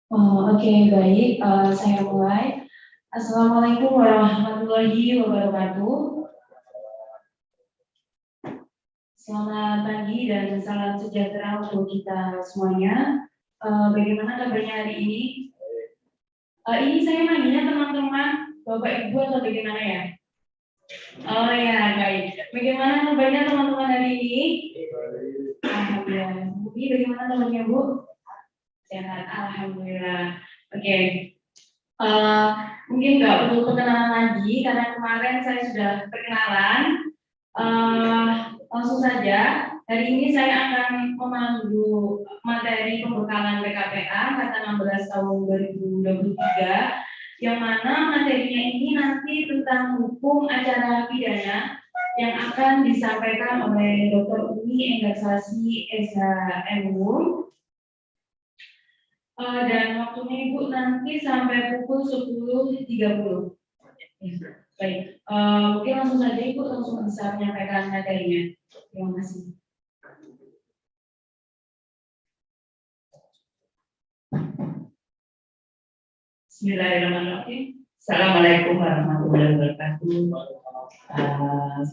Oke, baik. Saya mulai. Assalamualaikum warahmatullahi wabarakatuh. Selamat pagi dan salam sejahtera untuk kita semuanya. Bagaimana kabarnya hari ini? Ini saya manggilnya teman-teman, Bapak Ibu atau bagaimana ya? Oh ya, baik. Bagaimana kabarnya teman-teman hari ini? Alhamdulillah. Bu, bagaimana kabarnya Bu? Sehat, alhamdulillah. Oke. Mungkin nggak perlu perkenalan lagi karena kemarin saya sudah perkenalan. Langsung saja, hari ini saya akan memandu materi pembekalan PKPA Angkatan 16 tahun 2023, yang mana materinya ini nanti tentang hukum acara pidana yang akan disampaikan oleh Dr. Umi Enggarsasi SHMU. Dan waktunya Ibu nanti sampai pukul 10.30. Baik, mungkin langsung saja Ibu langsung bisa menyampaikan materinya. Terima kasih. Bismillahirrahmanirrahim. Assalamualaikum warahmatullahi wabarakatuh.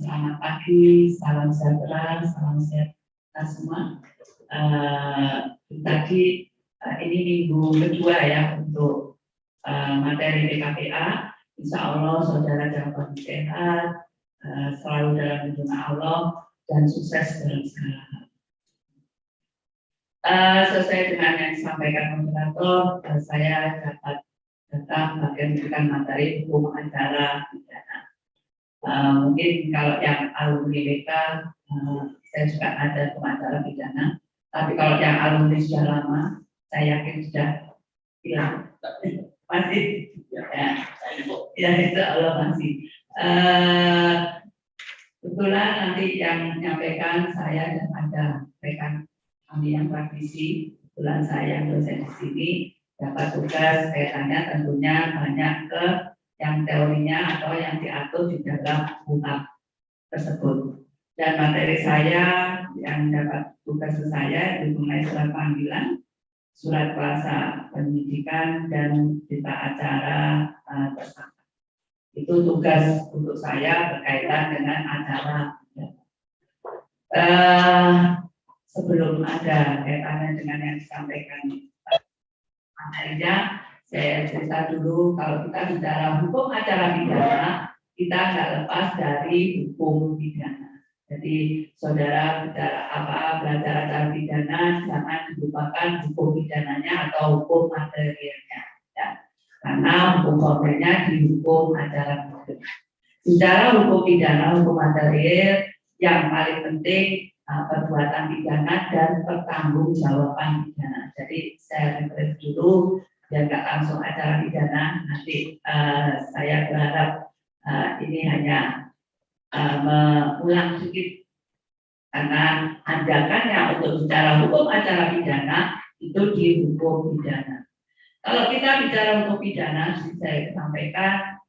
Selamat pagi, salam sejahtera, salam sehat kita semua. Tadi ini minggu kedua ya untuk materi PKPA. Insya Allah saudara dalam sehat, selalu dalam lindungan Allah dan sukses dalam segala hal. Sesuai dengan yang disampaikan moderator, saya dapat datang bagian memberikan materi hukum acara pidana. Mungkin kalau yang alumni BK, saya juga ada hukum acara pidana. Tapi kalau yang alumni sudah lama, saya yakin sudah hilang. Masih, ya itu Allah masih. Kebetulan nanti yang menyampaikan saya dan ada rekan kami yang praktisi, kebetulan saya yang dosen di sini dapat tugas kaitannya tentunya banyak ke yang teorinya atau yang diatur di dalam UHAP tersebut. Dan materi saya yang dapat tugas ke saya itu mengenai surat panggilan, surat kuasa penyidikan dan berita acara tersangka. Itu tugas untuk saya berkaitan dengan acara. Sebelum ada kaitannya dengan yang disampaikan materinya, saya cerita dulu kalau kita bicara hukum acara pidana, kita nggak lepas dari hukum pidana. Jadi saudara bicara belajar acara pidana, jangan dilupakan hukum pidananya atau hukum materialnya. Ya. Karena hukum formilnya di hukum acara pidana. Bicara hukum pidana, hukum material, yang paling penting perbuatan pidana dan pertanggungjawaban pidana. Jadi saya refer dulu, biar nggak langsung acara pidana. Nanti saya berharap ini hanya mengulang sedikit karena ajakannya untuk bicara hukum acara pidana itu di hukum pidana. Kalau kita bicara hukum pidana, saya sampaikan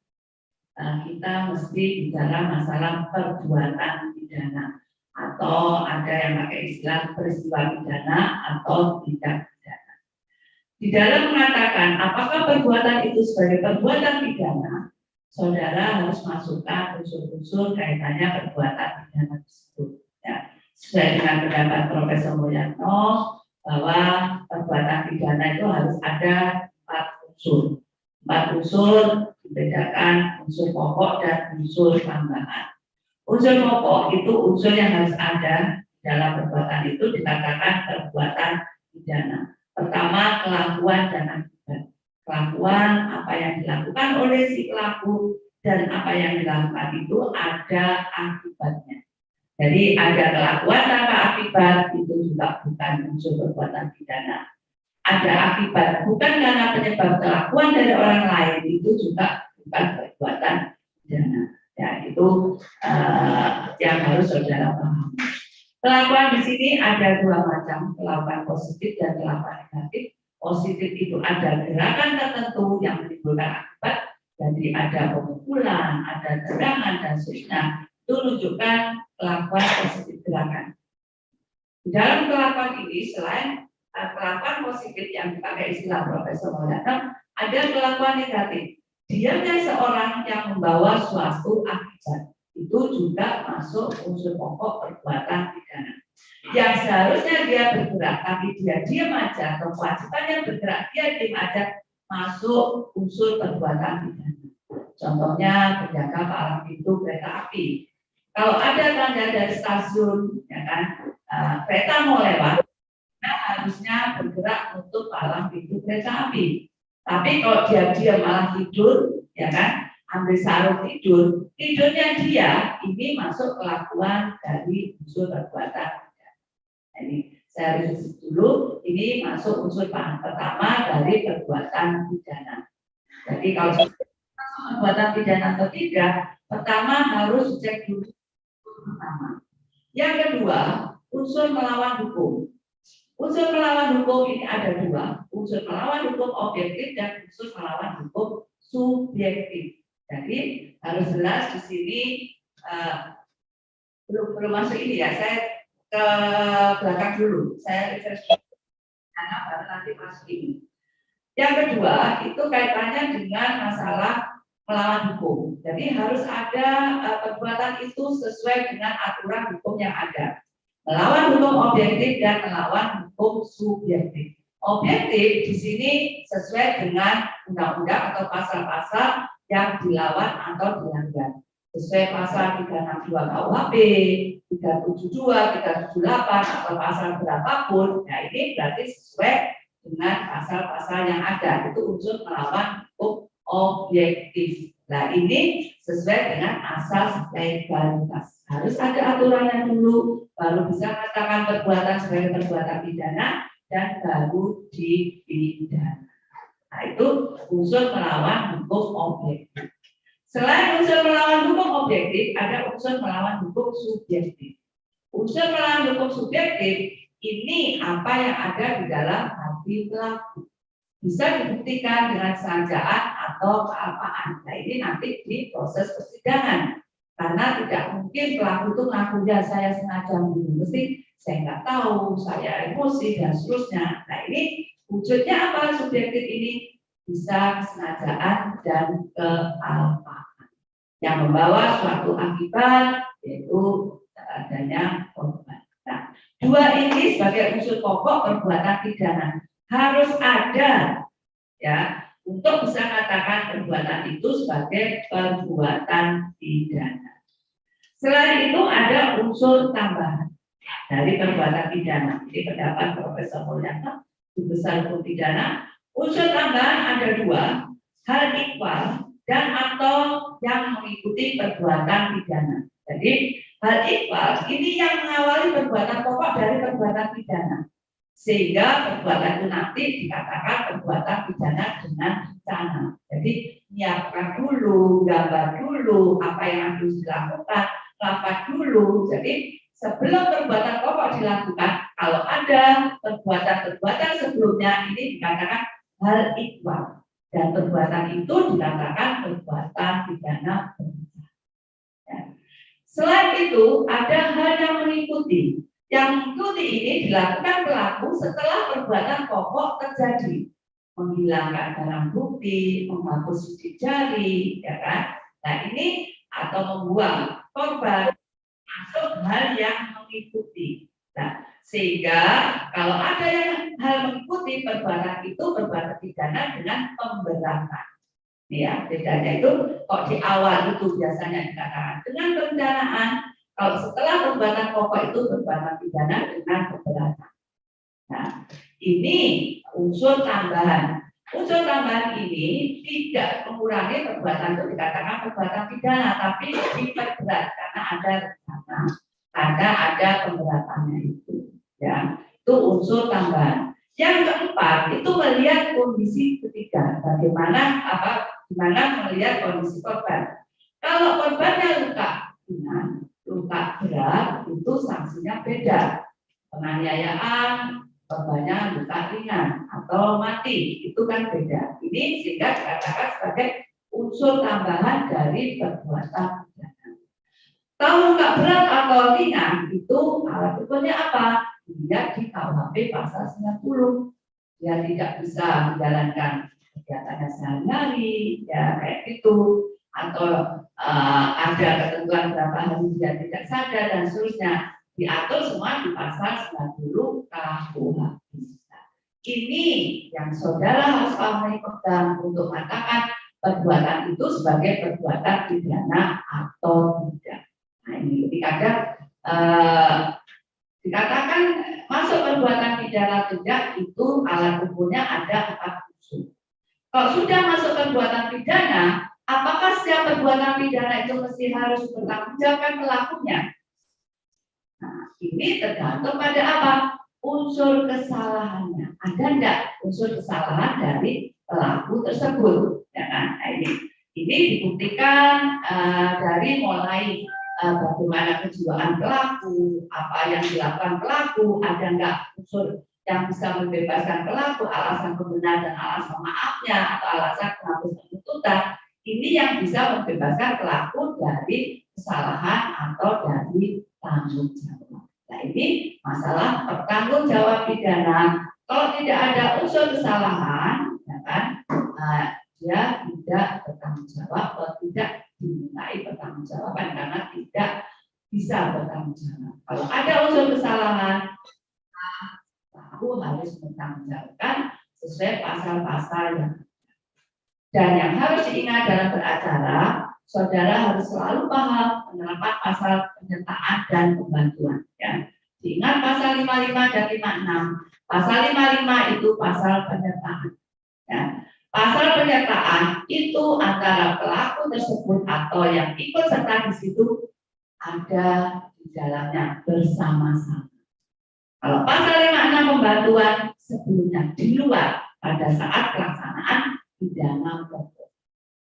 kita mesti bicara masalah perbuatan pidana. Atau ada yang pakai istilah peristiwa pidana atau tindak pidana. Di dalam mengatakan apakah perbuatan itu sebagai perbuatan pidana, saudara harus masukkan unsur-unsur kaitannya perbuatan pidana tersebut. Ya. Sesuai dengan pendapat Profesor Mulyanto bahwa perbuatan pidana itu harus ada 4 unsur. 4 unsur dibedakan unsur pokok dan unsur tambahan. Unsur pokok itu unsur yang harus ada dalam perbuatan itu dikatakan perbuatan pidana. Pertama, kelakuan dan akibat. Kelakuan, apa yang dilakukan oleh si pelaku dan apa yang dilakukan itu ada akibatnya. Jadi ada kelakuan tanpa akibat itu juga bukan unsur perbuatan pidana. Ada akibat bukan karena penyebab kelakuan dari orang lain itu juga bukan perbuatan pidana. Ya, itu yang harus saudara pahami. Kelakuan di sini ada 2 macam, kelakuan positif dan kelakuan negatif. Positif itu ada gerakan tertentu yang menimbulkan akibat, jadi ada pemukulan, ada tendangan dan seterusnya. Itu menunjukkan kelakuan positif gerakan. Di dalam kelakuan ini selain kelakuan positif yang dipakai istilah Profesor Maulana, ada kelakuan negatif. Diamnya seorang yang membawa suatu akibat itu juga masuk unsur pokok perbuatan pidana. Yang seharusnya dia bergerak, tapi dia diam aja, atau kewajibannya bergerak, dia diam aja, masuk unsur perbuatan pidana. Contohnya penjaga palang pintu kereta api. Kalau ada tanda dari stasiun, ya kan, kereta mau lewat, nah harusnya bergerak untuk palang pintu kereta api. Tapi kalau dia malah tidur, ya kan, ambil sarung tidur, tidurnya dia ini masuk kelakuan dari unsur perbuatan. Ini saya harus dulu, ini masuk unsur pertama dari perbuatan pidana. Jadi kalau perbuatan pidana atau tidak, pertama harus cek dulu pertama. Yang kedua, unsur melawan hukum. Unsur melawan hukum ini ada dua, unsur melawan hukum objektif dan unsur melawan hukum subjektif. Jadi harus jelas di sini belum masuk ini ya, saya ke belakang dulu, saya refresh karena baru nanti masuk ini. Yang kedua itu kaitannya dengan masalah melawan hukum. Jadi harus ada perbuatan itu sesuai dengan aturan hukum yang ada. Melawan hukum objektif dan melawan hukum subjektif. Objektif di sini sesuai dengan undang-undang atau pasal-pasal yang dilawan atau dilanggar. Sesuai pasal 362 KUHP, 372, 378 atau pasal berapapun. Nah ini berarti sesuai dengan pasal-pasal yang ada. Itu unsur melawan hukum objektif. Nah ini sesuai dengan asas legalitas. Harus ada aturannya dulu, baru bisa mengatakan perbuatan sebagai perbuatan pidana dan baru dipidana. Nah itu unsur melawan hukum objektif. Selain unsur melawan hukum objektif, ada unsur melawan hukum subjektif. Unsur melawan hukum subjektif ini apa yang ada di dalam hati pelaku. Bisa dibuktikan dengan sengajaan atau kealpaan. Nah ini nanti di proses persidangan. Karena tidak mungkin pelaku itu ngaku ya saya sengaja membunuh, mesti saya nggak tahu, saya emosi dan seterusnya. Nah ini wujudnya apa subjektif ini? Bisa kesengajaan dan kealpaan yang membawa suatu akibat yaitu adanya korban. Nah, dua ini sebagai unsur pokok perbuatan pidana harus ada ya untuk bisa katakan perbuatan itu sebagai perbuatan pidana. Selain itu ada unsur tambahan dari perbuatan pidana. Jadi pendapat Profesor Mulyana, Guru Besar Hukum Pidana, unsur tambahan ada dua, hal ikhwal dan atau yang mengikuti perbuatan pidana. Jadi hal ikhwal ini yang mengawali perbuatan pokok dari perbuatan pidana. Sehingga perbuatan itu nanti dikatakan perbuatan pidana dengan rencana. Jadi nyiapkan dulu, gambar dulu apa yang harus dilakukan, lakukan dulu. Jadi sebelum perbuatan pokok dilakukan, kalau ada perbuatan-perbuatan sebelumnya ini dikatakan hal ikhwal dan perbuatan itu dikatakan perbuatan pidana berencana. Ya. Selain itu ada hal yang mengikuti. Yang mengikuti ini dilakukan pelaku setelah perbuatan pokok terjadi, menghilangkan barang bukti, menghapus sidik jari, ya kan? Nah ini atau membuang korban masuk hal yang mengikuti. Nah sehingga kalau ada yang hal mengikuti perbuatan itu perbuatan pidana dengan pemberatan. Ya bedanya itu kok di awal itu biasanya dikatakan dengan perencanaan. Kalau setelah perbuatan pokok itu perbuatan pidana dengan pemberatan. Nah, ini unsur tambahan. Unsur tambahan ini tidak mengurangi perbuatan itu dikatakan perbuatan pidana, tapi diperberat karena ada rencana, karena ada pemberatannya itu. Ya, itu unsur tambahan. Yang keempat itu melihat kondisi ketiga, bagaimana melihat kondisi korban. Kalau korbannya luka ringan, luka berat itu sanksinya beda. Penganiayaan, korbannya luka ringan atau mati itu kan beda. Ini sehingga dikatakan sebagai unsur tambahan dari perbuatan pidana. Kalau luka berat atau ringan itu alat ukurnya apa? dilihat di KUHP pasal 90. Dia tidak bisa menjalankan kegiatannya sehari-hari, ya kayak gitu, atau ada ketentuan berapa hari dia tidak sadar dan seterusnya, diatur semua di pasal 90 KUHP. Ini yang saudara harus pahami pegang untuk mengatakan perbuatan itu sebagai perbuatan pidana atau tidak. Nah ini kadang dikatakan masuk perbuatan pidana tidak, itu alat ukurnya ada 4 unsur. Kalau sudah masuk perbuatan pidana, apakah setiap perbuatan pidana itu mesti harus bertanggungjawabkan pelakunya? Nah, ini tergantung pada apa? Unsur kesalahannya. Ada enggak unsur kesalahan dari pelaku tersebut? Ya kan? Nah, ini dibuktikan dari mulai bagaimana kejiwaan pelaku, apa yang dilakukan pelaku, ada enggak unsur yang bisa membebaskan pelaku, alasan pembenar dan alasan maafnya, atau alasan penghapus tuntutan. Ini yang bisa membebaskan pelaku dari kesalahan atau dari tanggung jawab. Nah ini masalah pertanggungjawab pidana. Kalau tidak ada unsur kesalahan, ya kan, dia tidak bertanggung jawab atau tidak dimintai pertanggungjawaban karena tidak bisa bertanggung jawab. Kalau ada unsur kesalahan, pelaku harus bertanggungjawabkan sesuai pasal-pasal yang ada. Dan yang harus diingat dalam beracara, saudara harus selalu paham penerapan pasal penyertaan dan pembantuan. Ya. Diingat pasal 55 dan 56. Pasal 55 itu pasal penyertaan. Ya. Pasal penyertaan itu antara pelaku tersebut atau yang ikut serta di situ ada di dalamnya bersama-sama. Kalau pasal 56 pembantuan sebelumnya di luar pada saat pelaksanaan pidana pokok.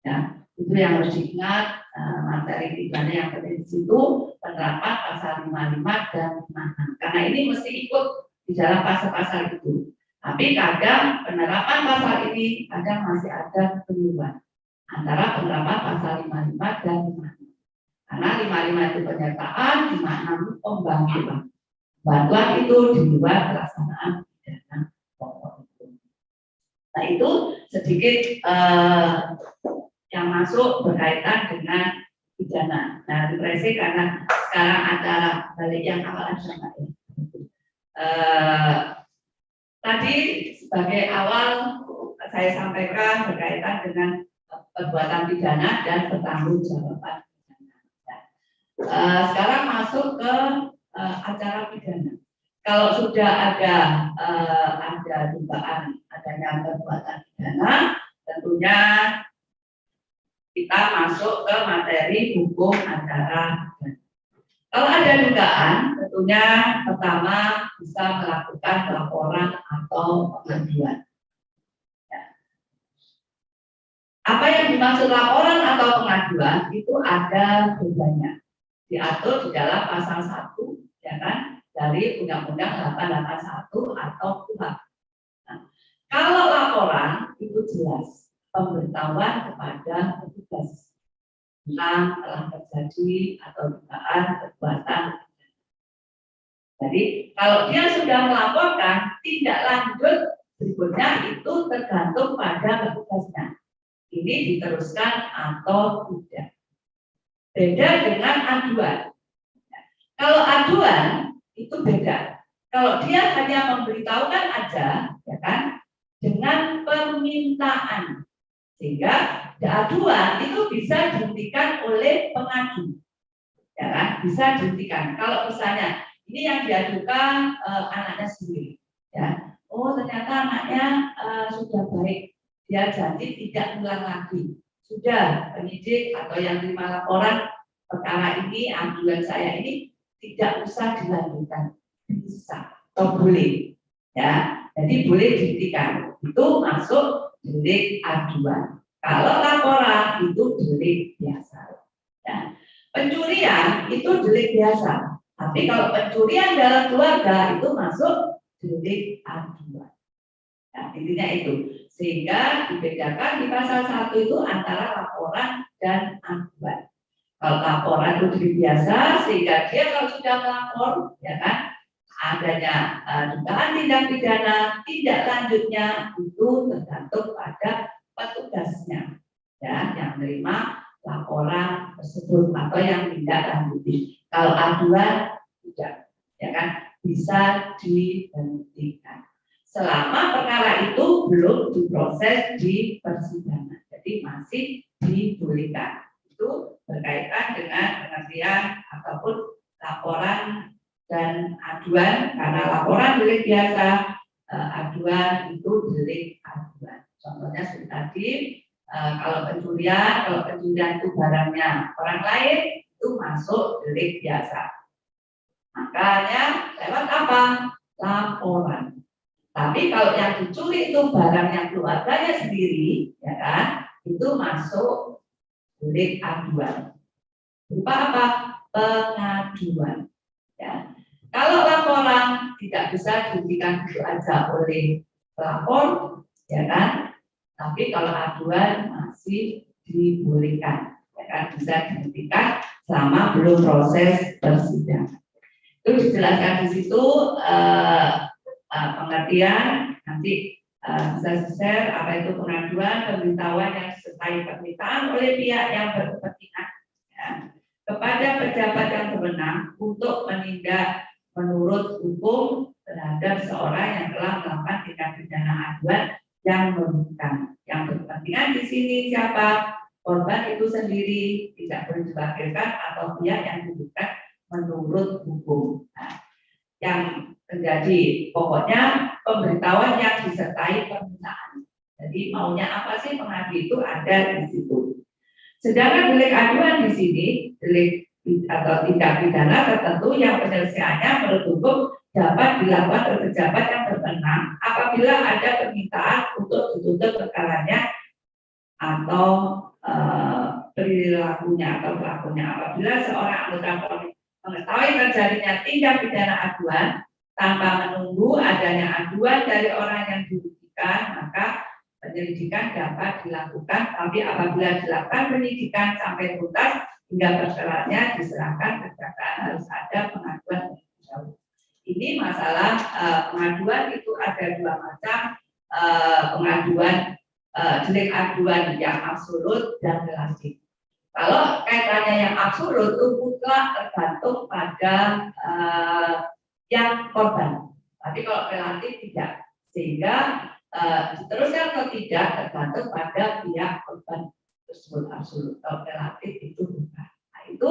Ya, itu yang harus diingat materi pidana yang penting di situ penerapan pasal 55 dan 56. Karena ini mesti ikut di dalam pasal-pasal itu. Tapi kadang penerapan pasal ini kadang masih ada keliruan antara penerapan pasal 55 dan 56. Karena 55 itu penyertaan, 56 itu pembantuan. Bantuan itu di luar pelaksanaan pidana pokok. Nah itu sedikit yang masuk berkaitan dengan pidana. Nah represi karena sekarang antara balik yang awal sama ya. Tadi sebagai awal saya sampaikan berkaitan dengan perbuatan pidana dan pertanggungjawaban pidana. Sekarang masuk ke acara pidana. Kalau sudah ada dugaan adanya perbuatan pidana, tentunya kita masuk ke materi hukum acara pidana. Kalau ada dugaan, tentunya pertama bisa melakukan laporan atau pengaduan. Ya. Apa yang dimaksud laporan atau pengaduan itu ada bedanya. Diatur di dalam pasal 1, ya kan, dari Undang-Undang 881 atau KUHP. Nah, kalau laporan itu jelas pemberitahuan kepada petugas tentang telah terjadi atau dugaan perbuatan. Jadi kalau dia sudah melaporkan, tindak lanjut berikutnya itu tergantung pada petugasnya. Ini diteruskan atau tidak. Beda dengan aduan. Kalau aduan itu beda. Kalau dia hanya memberitahukan aja, ya kan, dengan permintaan, sehingga aduan itu bisa dihentikan oleh pengadu, ya kan, bisa dihentikan. Kalau misalnya ini yang diadukan anaknya sendiri, ya, oh ternyata anaknya sudah baik, dia janji tidak ulang lagi, sudah penyidik atau yang terima laporan perkara ini, aduan saya ini tidak usah dilanjutkan, bisa atau boleh, ya, jadi boleh dihentikan. Itu masuk delik aduan. Kalau laporan itu delik biasa. Ya. Pencurian itu delik biasa. Tapi kalau pencurian dalam keluarga itu masuk delik aduan. Nah, intinya itu. Sehingga dibedakan di pasal 1 itu antara laporan dan aduan. Kalau laporan itu delik biasa, sehingga dia kalau sudah melapor, ya kan, adanya dugaan tindak pidana, tindak lanjutnya itu tergantung pada petugasnya, ya, yang menerima laporan tersebut atau yang tindak lanjuti. Kalau aduan tidak, ya kan, bisa dihentikan selama perkara itu belum diproses di persidangan. Jadi masih dibolehkan. Itu berkaitan dengan pengertian ataupun laporan dan aduan, karena laporan delik biasa, aduan itu delik aduan. Contohnya seperti tadi, kalau pencurian itu barangnya orang lain, itu masuk delik biasa. Makanya lewat apa? Laporan. Tapi kalau yang dicuri itu barangnya keluarganya sendiri, ya kan, itu masuk delik aduan. Berupa apa? Pengaduan. Ya. Kalau laporan tidak bisa diberikan begitu aja oleh pelapor, ya kan. Tapi kalau aduan masih dibolehkan, ya kan, bisa dihentikan selama belum proses persidangan. Itu dijelaskan di situ. Pengertian nanti bisa share apa itu pengaduan, pemberitahuan yang disertai permintaan oleh pihak yang berkepentingan, ya, kepada pejabat yang berwenang untuk menindak menurut hukum terhadap seorang yang telah melakukan tindak pidana aduan yang merugikan. Yang berkepentingan di sini siapa? Korban itu sendiri, tidak boleh diwakilkan atau pihak yang dirugikan menurut hukum. Nah, yang terjadi pokoknya pemberitahuan yang disertai permintaan. Jadi maunya apa sih pengadu itu ada di situ. Sedangkan delik aduan di sini delik atau tindak pidana tertentu yang penyelesaiannya menurut hukum dapat dilakukan oleh pejabat yang berwenang apabila ada permintaan untuk ditutup perkaranya atau perilakunya atau pelakunya. Apabila seorang anggota Polri mengetahui terjadinya tindak pidana aduan tanpa menunggu adanya aduan dari orang yang dirugikan, maka penyelidikan dapat dilakukan. Tapi apabila dilakukan penyidikan sampai tuntas hingga perkaranya diserahkan kejaksaan, harus ada pengaduan lebih jauh. Ini masalah pengaduan itu ada dua macam, pengaduan delik aduan yang absolut dan relatif. Kalau kaitannya yang absolut itu mutlak tergantung pada yang korban. Tapi kalau relatif tidak, sehingga diteruskan atau tidak tergantung pada pihak korban tersebut absolut. Kalau relatif itu bukan. Nah, itu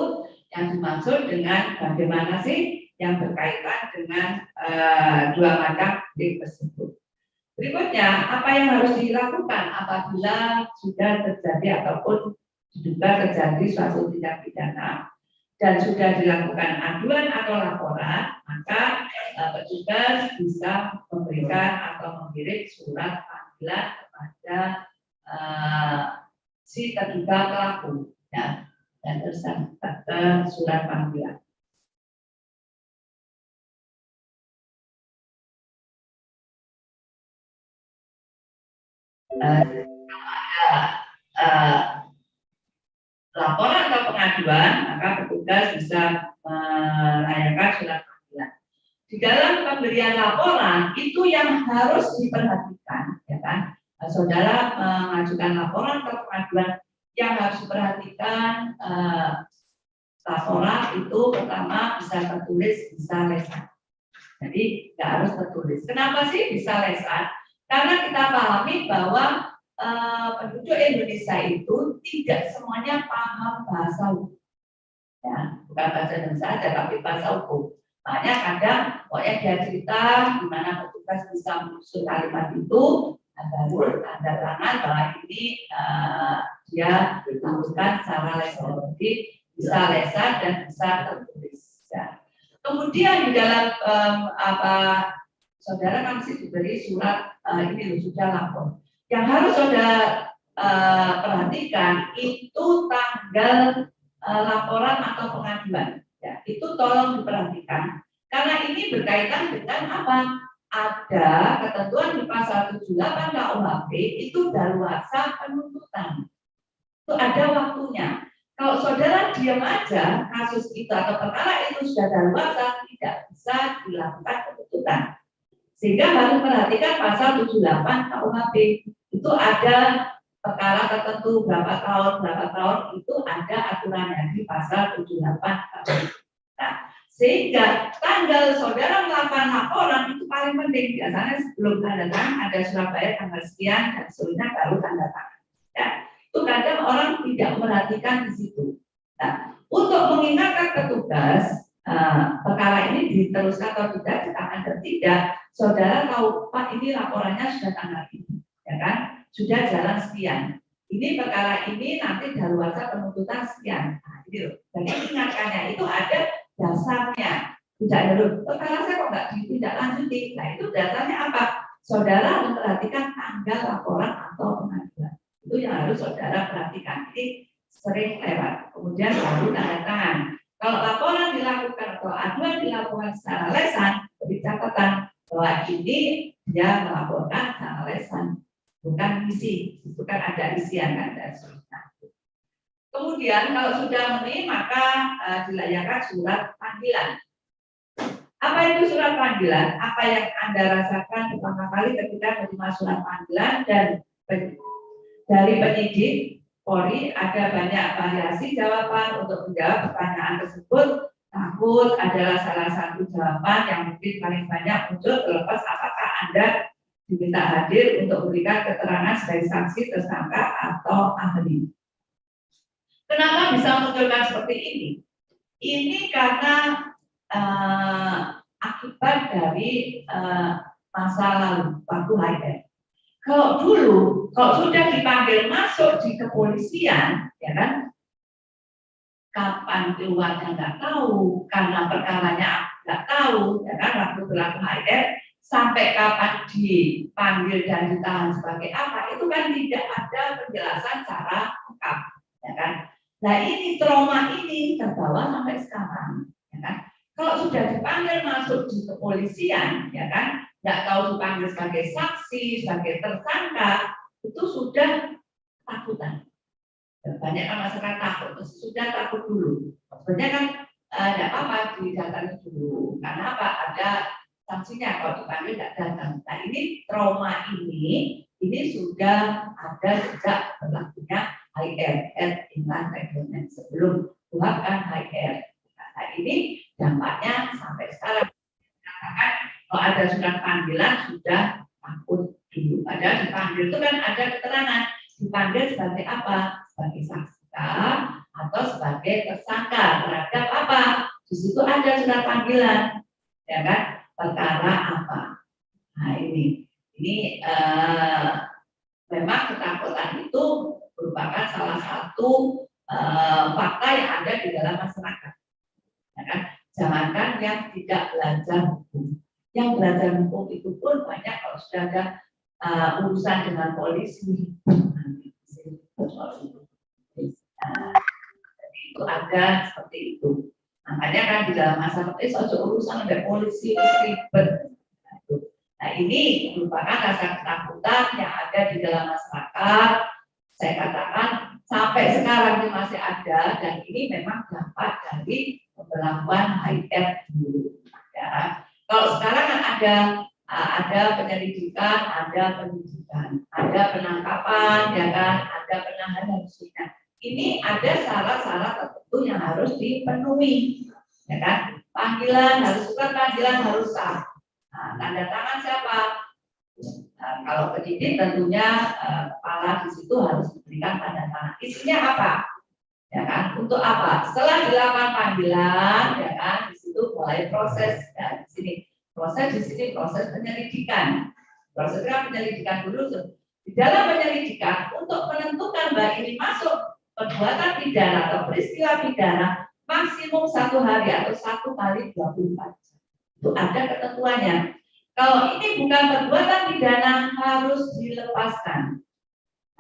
yang dimaksud dengan bagaimana sih yang berkaitan dengan dua macam delik tersebut. Berikutnya, apa yang harus dilakukan apabila sudah terjadi ataupun diduga terjadi suatu tindak pidana dan sudah dilakukan aduan atau laporan, maka petugas bisa memberikan atau mengirim surat panggilan kepada si terduga pelaku, ya, dan tersangka surat panggilan. Laporan atau pengaduan, maka petugas bisa melayangkan surat panggilan. Di dalam pemberian laporan itu yang harus diperhatikan, ya kan? Saudara mengajukan laporan atau pengaduan, yang harus diperhatikan laporan itu pertama bisa tertulis, bisa lesan. Jadi nggak harus tertulis. Kenapa sih bisa lesan? Karena kita pahami bahwa penduduk Indonesia itu tidak semuanya paham bahasa hukum, ya, bukan bahasa Indonesia saja tapi bahasa hukum. Makanya kadang pokoknya dia cerita gimana petugas bisa menyusun kalimat itu, baru tanda tangan bahwa ini dia lakukan secara lesan. Jadi bisa lesan dan bisa tertulis. Ya. Kemudian di dalam saudara kan masih diberi surat ini sudah lapor. Yang harus saudara perhatikan itu tanggal laporan atau pengaduan. Ya, itu tolong diperhatikan. Karena ini berkaitan dengan apa? Ada ketentuan di pasal 78 KUHP itu daluarsa penuntutan. Itu ada waktunya. Kalau saudara diam aja, kasus itu atau perkara itu sudah daluarsa, tidak bisa dilakukan penuntutan. Sehingga harus perhatikan pasal 78 KUHP. Itu ada perkara tertentu berapa tahun itu ada aturannya di pasal 78 KUHP. Nah, sehingga tanggal saudara melakukan laporan itu paling penting. Biasanya sebelum tanda tangan ada Surabaya tanggal sekian dan seterusnya baru tanda tangan. Ya, itu kadang orang tidak memperhatikan di situ. Nah, untuk mengingatkan petugas perkara ini diteruskan atau tidak, ditahan atau tidak, saudara tahu Pak ini laporannya sudah tanggal ini, ya kan? Sudah jalan sekian. Ini perkara ini nanti daluarsa penuntutan sekian. Nah, ini loh. Jadi ingatkannya itu ada dasarnya. Tidak ada perkara saya kok nggak ditindaklanjuti. Nah itu dasarnya apa? Saudara memperhatikan tanggal laporan atau pengaduan. Itu yang harus saudara perhatikan. Ini sering lewat. Kemudian baru tanda tangan. Kalau laporan dilakukan atau aduan dilakukan secara lesan, beri catatan bahwa ini dia melaporkan secara lesan, bukan isi. Itu kan ada isian kan dan seterusnya. Kemudian kalau sudah memenuhi maka dilayangkan surat panggilan. Apa itu surat panggilan? Apa yang Anda rasakan pertama kali ketika menerima surat panggilan dan dari penyidik Polri ada banyak variasi jawaban untuk menjawab pertanyaan tersebut. Takut adalah salah satu jawaban yang mungkin paling banyak muncul terlepas apakah Anda diminta hadir untuk memberikan keterangan sebagai saksi, tersangka atau ahli. Kenapa bisa munculkan seperti ini? Ini karena akibat dari masa lalu waktu HIR. Kalau dulu, kalau sudah dipanggil masuk di kepolisian, ya kan, kapan keluarnya nggak tahu, karena perkaranya nggak tahu, ya kan, waktu berlaku HIR, sampai kapan dipanggil dan ditahan sebagai apa, itu kan tidak ada penjelasan secara lengkap, ya kan. Nah ini trauma ini terbawa sampai sekarang, ya kan. Kalau sudah dipanggil masuk di kepolisian, ya kan, nggak tahu dipanggil sebagai saksi, sebagai tersangka, itu sudah takutan. Banyak kan masyarakat takut, sudah takut dulu. Sebenarnya kan tidak apa-apa didatangi dulu, karena apa? Ada sanksinya kalau dipanggil tidak datang. Nah ini trauma ini sudah ada sejak berlakunya HIR, Inland Reglement sebelum bukan HIR. Nah ini dampaknya sampai sekarang. Katakan kalau ada surat panggilan sudah takut dulu. Padahal dipanggil itu kan ada keterangan. Dipanggil sebagai apa? Sebagai saksi atau sebagai tersangka terhadap apa? Di situ ada surat panggilan, ya kan? Perkara apa? Nah ini memang ketakutan itu merupakan salah satu fakta yang ada di dalam masyarakat. Ya kan? Jangankan yang tidak belajar hukum, yang belajar hukum itu pun banyak kalau sudah ada urusan dengan polisi. Jadi itu ada seperti itu. Makanya kan di dalam masyarakat soal urusan ada polisi ribet. Nah ini merupakan rasa ketakutan yang ada di dalam masyarakat. Saya katakan sampai sekarang ini masih ada dan ini memang dampak dari pemberlakuan HIR dulu. Ya. Kalau sekarang kan ada penyelidikan, ada penyidikan, ada penangkapan, ya kan, ada penahanan khususnya. Ini ada syarat-syarat tertentu yang harus dipenuhi, ya kan? Panggilan harus surat panggilan harus sah. Nah, tanda tangan siapa? Nah, kalau penyidik tentunya kepala di situ harus diberikan tanda tangan. Isinya apa? Ya kan? Untuk apa? Setelah dilakukan panggilan, ya kan? Di situ mulai proses ya, di sini. Proses di sini proses penyelidikan. Prosesnya penyelidikan dulu. Di dalam penyelidikan untuk menentukan bahwa ini masuk perbuatan pidana atau peristiwa pidana maksimum 1 hari atau 1 kali 24 jam. Itu ada ketentuannya. Kalau ini bukan perbuatan pidana harus dilepaskan.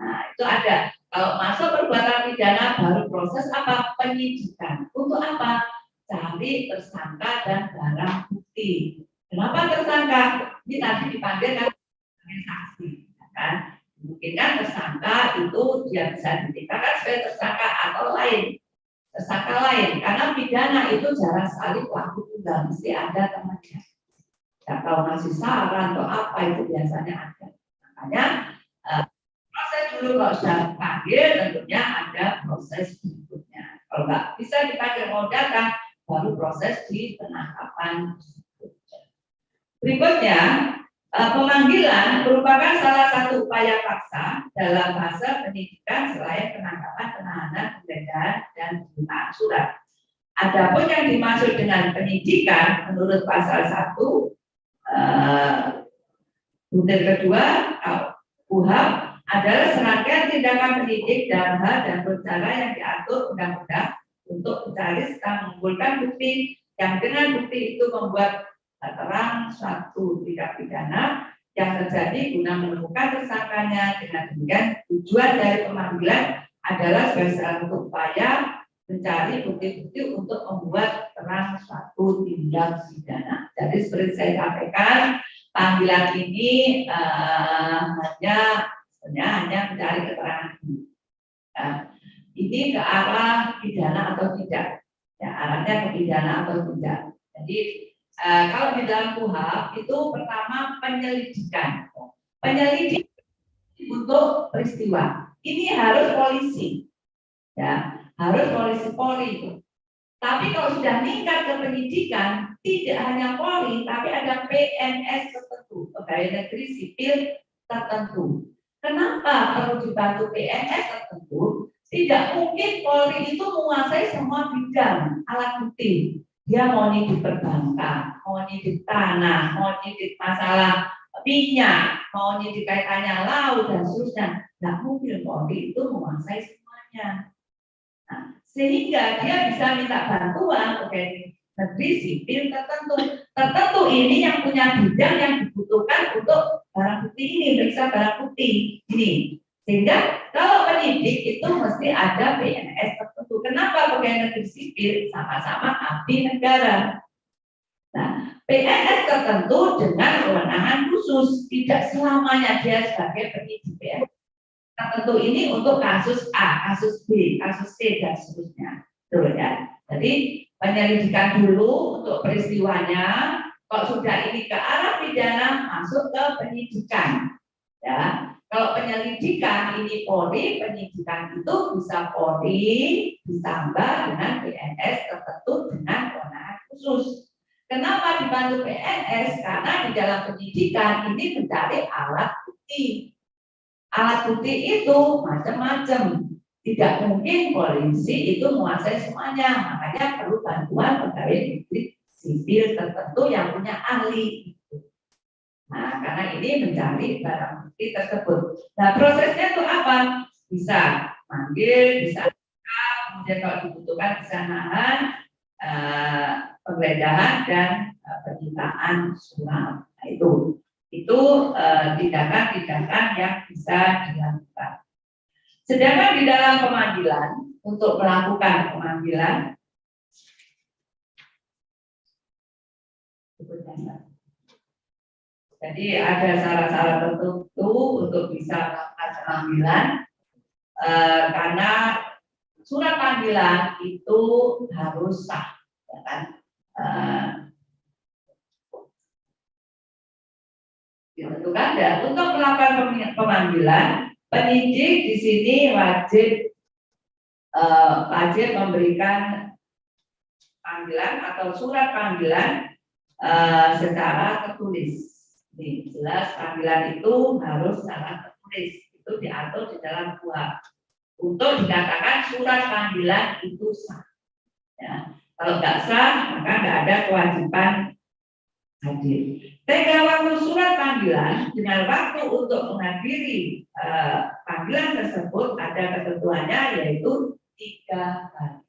Nah, itu ada. Kalau masuk perbuatan pidana baru proses apa? Penyidikan. Untuk apa? Cari tersangka dan barang bukti. Kenapa tersangka? Ini tadi dipanggil kan sebagai saksi, kan? Mungkin kan tersangka itu dia bisa ditingkatkan sebagai tersangka atau lain. tersangka lain, karena pidana itu jarang sekali pelaku tunggal, mesti ada temannya. Kalau masih saran atau apa itu biasanya ada. Makanya proses dulu kalau sudah dipanggil tentunya ada proses berikutnya. Kalau nggak bisa dipanggil mau datang, baru proses di penangkapan. Berikutnya, pemanggilan merupakan salah satu upaya paksa dalam fase penyidikan selain penangkapan, penahanan, penggeledahan, dan pemberitaan surat. Adapun yang dimaksud dengan penyidikan menurut pasal 1 butir kedua KUHP adalah serangkaian tindakan penyidik dalam hal dan perkara yang diatur undang-undang untuk mencari serta mengumpulkan bukti yang dengan bukti itu membuat terang suatu tindak pidana yang terjadi guna menemukan tersangkanya. Dengan demikian tujuan dari pemanggilan adalah sebagai salah satu upaya mencari bukti-bukti untuk membuat terang suatu tindak pidana. Jadi seperti saya sampaikan, panggilan ini hanya mencari keterangan ini. Ini ke arah pidana atau tidak, ya arahnya ke pidana atau tidak. Jadi kalau di dalam KUHP itu pertama penyelidikan untuk peristiwa. Ini harus polisi, ya harus polisi Polri itu. Tapi kalau sudah meningkat ke penyidikan, tidak hanya Polri, tapi ada PNS tertentu, pegawai negeri sipil tertentu. Kenapa perlu dibantu PNS tertentu? Tidak mungkin Polri itu menguasai semua bidang alat bukti. Dia mau nyidik perbankan, mau nyidik tanah, mau nyidik masalah minyak, mau nyidik kaitannya laut dan seterusnya. Tidak mungkin Polri itu menguasai semuanya. Nah, sehingga dia bisa minta bantuan pegawai negeri sipil tertentu ini yang punya bidang yang dibutuhkan untuk barang bukti ini, periksa barang bukti ini. Sehingga kalau penyidik itu mesti ada PNS tertentu. Kenapa pegawai negeri sipil sama-sama abdi negara? Nah, PNS tertentu dengan kewenangan khusus, tidak selamanya dia sebagai penyidik PNS tertentu ini untuk kasus A, kasus B, kasus C dan seterusnya. Betul ya. Jadi penyelidikan dulu untuk peristiwanya. Kalau sudah ini ke arah pidana, masuk ke penyidikan. Ya, kalau penyelidikan ini Polri, penyidikan itu bisa Polri ditambah dengan PNS tertentu dengan kewenangan khusus. Kenapa dibantu PNS? Karena di dalam penyidikan ini mencari alat bukti. Alat bukti itu macam-macam. Tidak mungkin polisi itu menguasai semuanya. Makanya perlu bantuan pegawai negeri sipil tertentu yang punya ahli. Nah, karena ini mencari barang bukti tersebut. Nah, prosesnya itu apa? Bisa manggil, bisa kemudian kalau dibutuhkan bisa nahan, penggeledahan dan penyitaan surat. Nah, itu tindakan-tindakan yang bisa dilakukan. Sedangkan di dalam pemanggilan, untuk melakukan pemanggilan, jadi ada syarat-syarat tertentu untuk bisa melakukan pemanggilan, karena surat panggilan itu harus sah, ya kan? Ditentukan dan untuk melakukan pemanggilan, penyidik di sini wajib memberikan panggilan atau surat panggilan secara tertulis. Ini jelas panggilan itu harus secara tertulis, itu diatur di dalam KUHP. Untuk dikatakan surat panggilan itu sah. Ya, kalau nggak sah maka nggak ada kewajiban hadir. Tenggang waktu surat panggilan dengan waktu untuk menghadiri panggilan tersebut ada ketentuannya, yaitu 3 hari.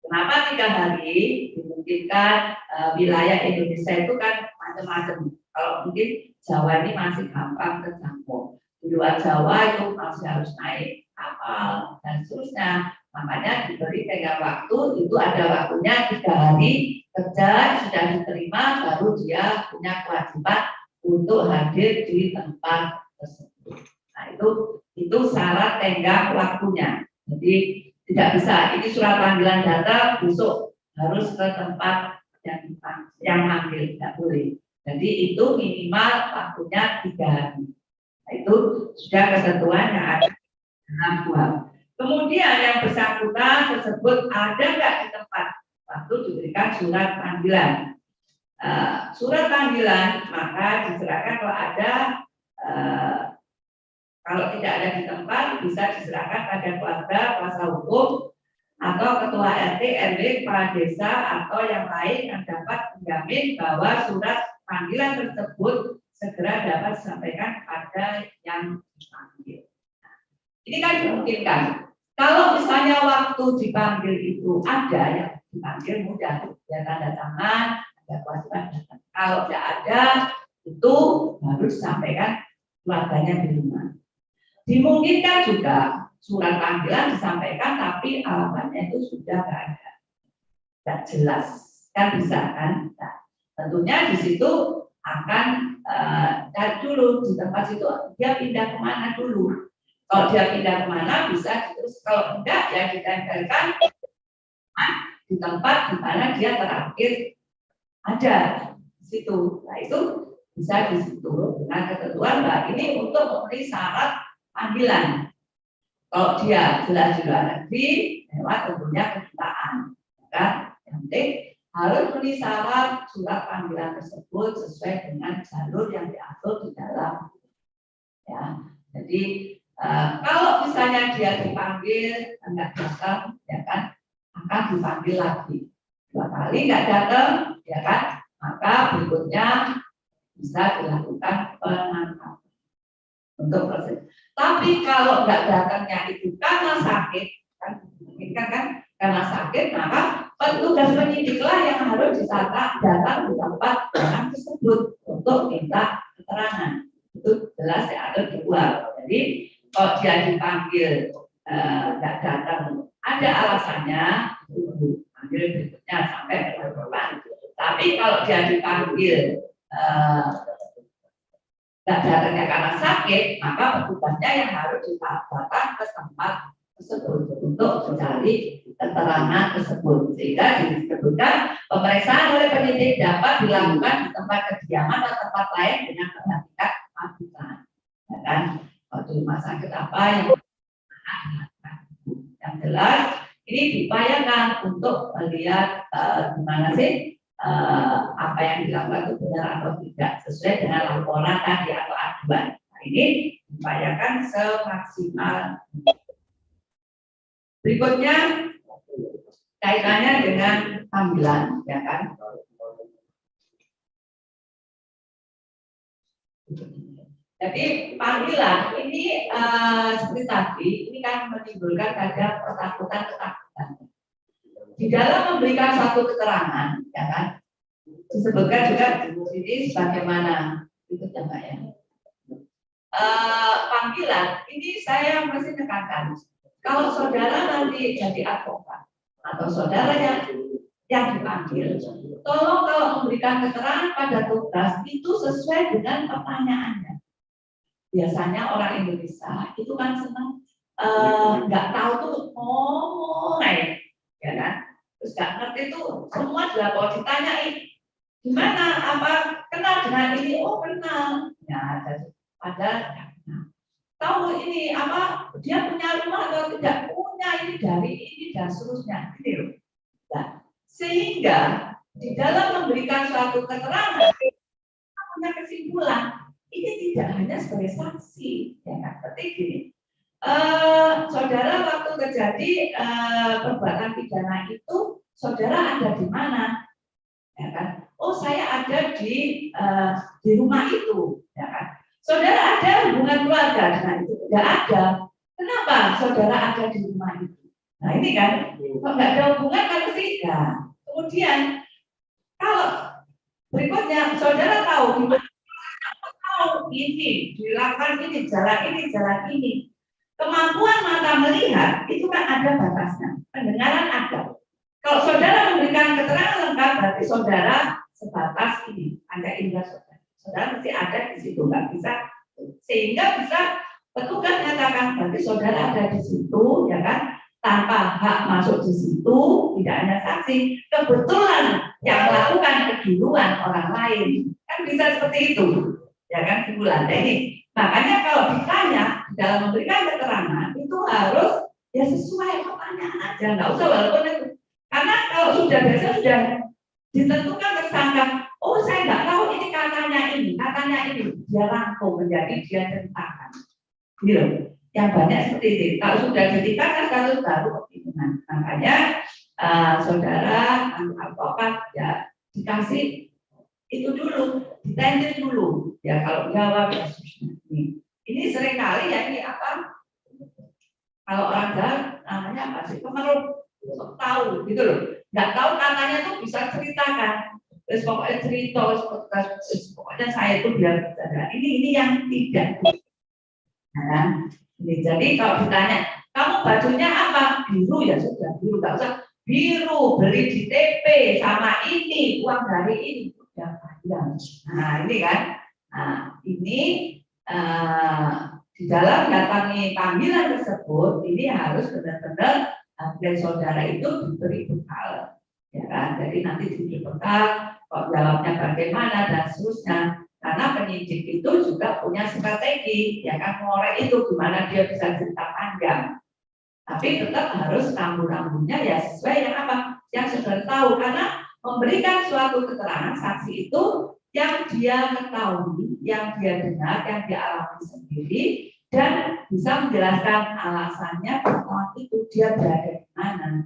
Kenapa 3 hari? Dimungkinkan wilayah Indonesia itu kan macam-macam. Kalau mungkin Jawa ini masih gampang terjangkau. Di luar Jawa itu masih harus naik kapal dan seterusnya. Makanya diberi tenggang waktu, itu ada waktunya 3 hari kerja, sudah diterima, baru dia punya kewajiban untuk hadir di tempat tersebut. Nah, itu syarat tenggang waktunya. Jadi Tidak bisa. Ini surat panggilan datang besok harus ke tempat yang manggil, tidak boleh. Jadi itu minimal waktunya 3 hari. Nah, itu sudah ketentuan yang ada dalam KUHP. Kemudian yang bersangkutan tersebut ada nggak di tempat waktu diberikan surat panggilan. Surat panggilan maka diserahkan kalau ada, kalau tidak ada di tempat bisa diserahkan pada keluarga, kuasa hukum, atau ketua RT, RW, kepala desa, atau yang lain yang dapat menjamin bahwa surat panggilan tersebut segera dapat disampaikan kepada yang dipanggil. Ini kan dimungkinkan. Kalau misalnya waktu dipanggil itu ada, yang dipanggil mudah, ya tanda tangan, ada kewajiban datang. Kalau tidak ada, itu baru disampaikan keluarganya di rumah. Dimungkinkan juga surat panggilan disampaikan, tapi alamatnya itu sudah tidak ada, tidak jelas, kan bisa kan? Nah, tentunya di situ akan cari dulu di tempat situ dia pindah kemana dulu. Kalau dia pindah kemana bisa terus, kalau enggak ya ditempelkan di tempat di mana dia terakhir ada di situ. Nah itu bisa di situ dengan ketentuan bahwa ini untuk memenuhi syarat panggilan. Kalau dia jelas di luar negeri lewat tentunya kedutaan, kan? Yang penting harus memenuhi syarat surat panggilan tersebut sesuai dengan jalur yang diatur di dalam. Ya, jadi kalau misalnya dia dipanggil enggak datang, ya kan, akan dipanggil lagi 2 kali enggak datang, ya kan, maka berikutnya bisa dilakukan penangkapan untuk proses. Tapi kalau enggak datangnya itu karena sakit, kan karena sakit, maka petugas penyidiklah yang harus datang di tempat orang tersebut untuk minta keterangan. Itu jelas ya, ada di luar. Jadi kalau dia dipanggil tidak datang, ada alasannya, itu panggil berikutnya sampai berapa. Tapi kalau dia dipanggil tidak datangnya karena sakit, maka petugasnya yang harus datang ke tempat tersebut untuk mencari keterangan tersebut. Sehingga disebutkan pemeriksaan oleh penyidik dapat dilakukan di tempat kediaman atau tempat lain dengan perhatikan pemeriksaan. Ya kan? Di rumah sakit apa yang jelas ini diupayakan untuk melihat gimana sih apa yang dilakukan itu benar atau tidak sesuai dengan laporan tadi atau aduan. Nah, ini diupayakan semaksimal. Berikutnya kaitannya dengan panggilan, ya kan? Jadi panggilan ini seperti tadi, ini kan menimbulkan ada ketakutan. Di dalam memberikan satu keterangan, ya kan, disebutkan juga ini sebagaimana itu ya Mbak ya. Panggilan ini saya masih tekankan. Kalau saudara nanti jadi advokat atau saudara yang dipanggil, tolong kalau memberikan keterangan pada tugas itu sesuai dengan pertanyaannya. Biasanya orang Indonesia itu kan senang nggak tahu tuh ngomong aja, ya kan? Terus nggak ngerti tuh semua juga kalau ditanyain gimana, apa kenal dengan ini, oh kenal, ya padahal nggak kenal. Tahu ini apa dia punya rumah atau tidak punya, ini dari ini dan seterusnya, gitu. Nah, sehingga di dalam memberikan suatu keterangan kita punya kesimpulan. Ini tidak hanya sebagai saksi, ya kan? Seperti gini, saudara waktu terjadi perbuatan pidana itu, saudara ada di mana? Ya kan? Oh saya ada di rumah itu, ya kan? Saudara ada hubungan keluarga dengan itu? Tidak ada. Kenapa saudara ada di rumah itu? Nah ini kan, kalau nggak ada hubungan kan tidak. Kemudian kalau berikutnya saudara tahu di mana ini dilakukan ini, jalan ini. Kemampuan mata melihat itu kan ada batasnya. Pendengaran ada. Kalau saudara memberikan keterangan lengkap, berarti saudara sebatas ini, ada indera saudara. Saudara mesti ada di situ, nggak bisa. Sehingga bisa petugas menyatakan berarti saudara ada di situ, ya kan? tanpa hak masuk di situ, tidak hanya saksi, kebetulan yang melakukan keduluan orang lain, kan bisa seperti itu, ya kan simpulan. Jadi makanya kalau ditanya dalam memberikan keterangan itu harus ya sesuai pertanyaan aja, nggak usah walaupun itu, karena kalau sudah biasa sudah ditentukan tersangka, oh saya nggak tahu ini katanya ini, dia rangkum menjadi dia ceritakan, gitu. Yang banyak seperti itu. Kalau sudah ditingkatkan kasus baru kebingungan. Makanya saudara advokat ya dikasih itu dulu, ditanya dulu. Ya kalau jawab ya ini seringkali ya ini apa? Kalau orang Jawa namanya apa sih? Kemelut, tahu gitu loh. Nggak tahu katanya tuh bisa ceritakan. Terus pokoknya cerita, pokoknya saya itu biar bercanda. Ini yang tidak. Nah, jadi kalau ditanya, kamu bajunya apa? Biru ya sudah, biru nggak usah. Biru beli di TP sama ini uang dari ini sudah panjang. Nah ini kan, nah ini di dalam datangi panggilan tersebut ini harus benar-benar dan saudara itu diberi bekal, ya kan? Jadi nanti diberi bekal, kok jawabnya bagaimana dan seterusnya. Karena penyidik itu juga punya strategi, ya kan, ngorek itu gimana dia bisa cerita panjang. Tapi tetap harus rambu-rambunya ya sesuai yang apa, yang sudah tahu. Karena memberikan suatu keterangan saksi itu yang dia ketahui, yang dia dengar, yang dia alami sendiri, dan bisa menjelaskan alasannya bahwa itu dia berada di mana,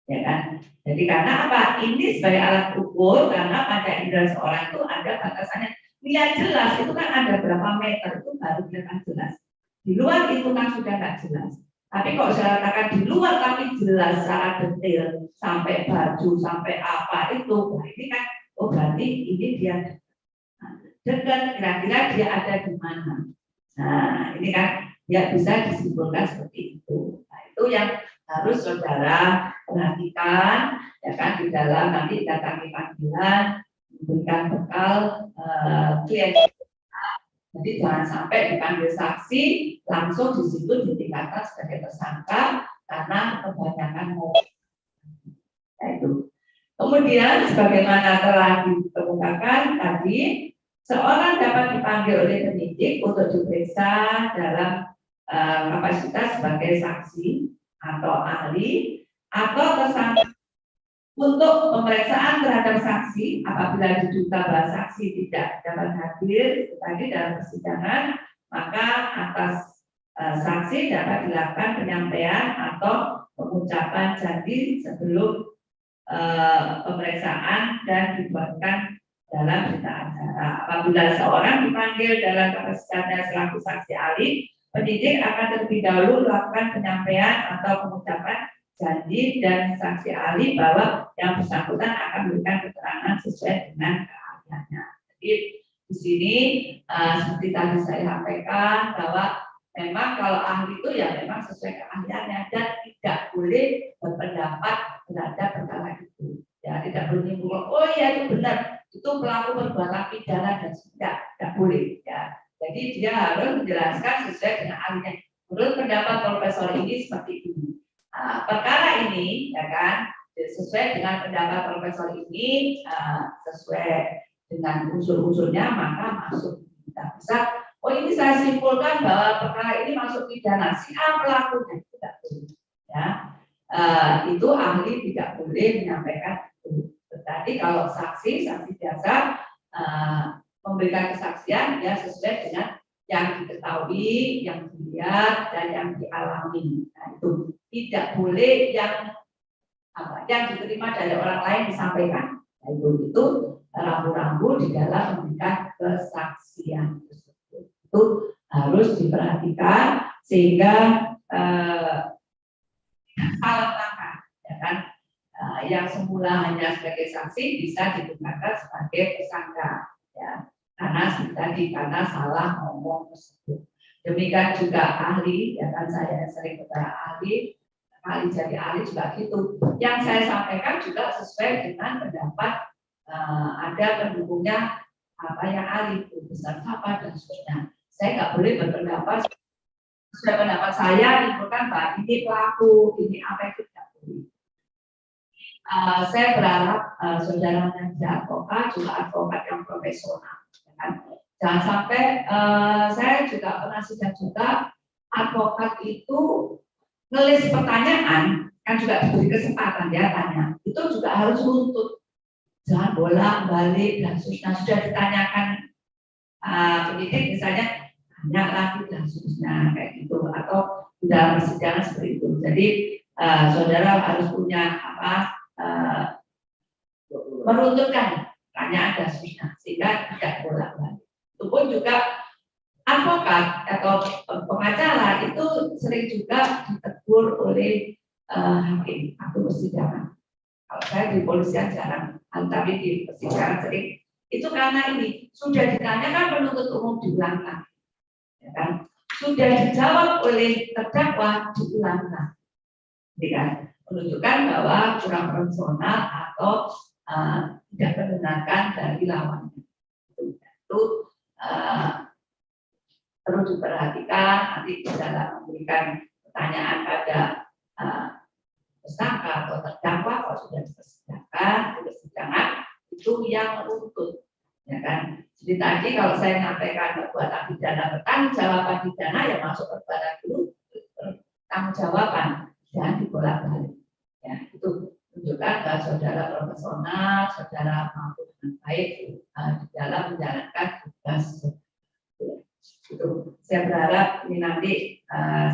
ya kan. Jadi karena apa? Ini sebagai alat ukur, karena pada indera seorang itu ada batasannya. Lihat jelas itu kan ada berapa meter itu baru kelihatan jelas. Di luar itu kan sudah nggak jelas. Tapi kalau saya katakan di luar tapi jelas secara detail sampai baju sampai apa itu, nah ini kan oh berarti ini dia dekat, kira-kira dia ada di mana. Nah ini kan ya bisa disimpulkan seperti itu. Nah itu yang harus saudara perhatikan, ya kan, di dalam nanti datangi panggilan, memberikan bekal klien. Jadi jangan sampai dipanggil saksi langsung di situ ditingkatkan sebagai tersangka karena kebanyakan ya itu. Kemudian sebagaimana telah dikemukakan tadi, seorang dapat dipanggil oleh penyidik untuk diperiksa dalam kapasitas sebagai saksi atau ahli atau tersangka untuk pemeriksaan terhadap saksi apabila diduga bahwa saksi tidak dapat hadir tadi dalam persidangan, maka atas saksi dapat dilakukan penyampaian atau pengucapan janji sebelum pemeriksaan dan dibuatkan dalam berita acara. Apabila seorang dipanggil dalam kapasitasnya selaku saksi ahli, penyidik akan terlebih dahulu melakukan penyampaian atau pengucapan janji dan saksi ahli bahwa yang bersangkutan akan memberikan keterangan sesuai dengan keahliannya. Jadi di sini seperti tadi saya sampaikan bahwa memang kalau ahli itu ya memang sesuai keahliannya dan tidak boleh berpendapat terhadap perkara itu. Ya tidak boleh menyimpulkan, oh iya itu benar, itu pelaku perbuatan pidana dan tidak boleh. Ya. Jadi dia harus menjelaskan sesuai dengan ahlinya. Menurut pendapat profesor ini seperti ini. Perkara ini, ya kan, sesuai dengan pendapat profesor ini, sesuai dengan unsur-unsurnya, maka masuk. Tidak bisa, oh ini saya simpulkan bahwa perkara ini masuk pidana, si A pelakunya, tidak boleh. Ya, itu ahli tidak boleh menyampaikan itu. Tetapi kalau saksi biasa memberikan kesaksian, ya sesuai dengan yang diketahui, yang dilihat, dan yang dialami. Nah, itu tidak boleh yang diterima dari orang lain disampaikan. Nah, itu rambu-rambu di dalam memberikan kesaksian tersebut. Itu harus diperhatikan sehingga salah langkah, ya kan? Yang semula hanya sebagai saksi bisa ditingkatkan sebagai tersangka, ya. Karena salah ngomong tersebut. Demikian juga ahli, ya kan, saya sering kepada ahli jadi ahli juga gitu. Yang saya sampaikan juga sesuai dengan pendapat ada pendukungnya apa yang ahli itu besar apa dan seterusnya. Saya nggak boleh berpendapat sudah pendapat saya infokan Pak, ini pelaku, ini apa yang tidak boleh. Saya berharap saudara menjadi advokat juga advokat yang profesional, ya kan? Jangan sampai saya juga pernah sidang juga advokat itu ngelis pertanyaan kan juga diberi kesempatan dia tanya, itu juga harus runtut, jangan bolak balik dan sudah ditanyakan penyidik misalnya tanya lagi dan seterusnya kayak gitu atau di dalam persidangan seperti itu. Jadi saudara harus punya meruntutkan pertanyaan dan seterusnya sehingga tidak bolak balik. Itu pun juga advokat atau pengacara itu sering juga ditegur oleh hakim atau persidangan. Kalau saya di polisian jarang, tapi di persidangan sering. Itu karena ini sudah ditanyakan penuntut umum diulangkan, ya kan? Sudah dijawab oleh terdakwa diulangkan, ya kan? Menunjukkan bahwa kurang profesional atau tidak mendengarkan dari lawannya. Itu perlu diperhatikan nanti dalam memberikan pertanyaan pada tersangka atau terdakwa kalau sudah dipersidangan di persidangan itu yang runtut, ya kan? Jadi tadi kalau saya menyampaikan perbuatan pidana bertanggung jawaban pidana yang masuk perbuatan dulu tanggung jawaban dan dibolak-balik, ya itu menunjukkan bahwa saudara profesional, saudara mampu dengan baik di dalam menjalankan tugas. Itu saya berharap ini nanti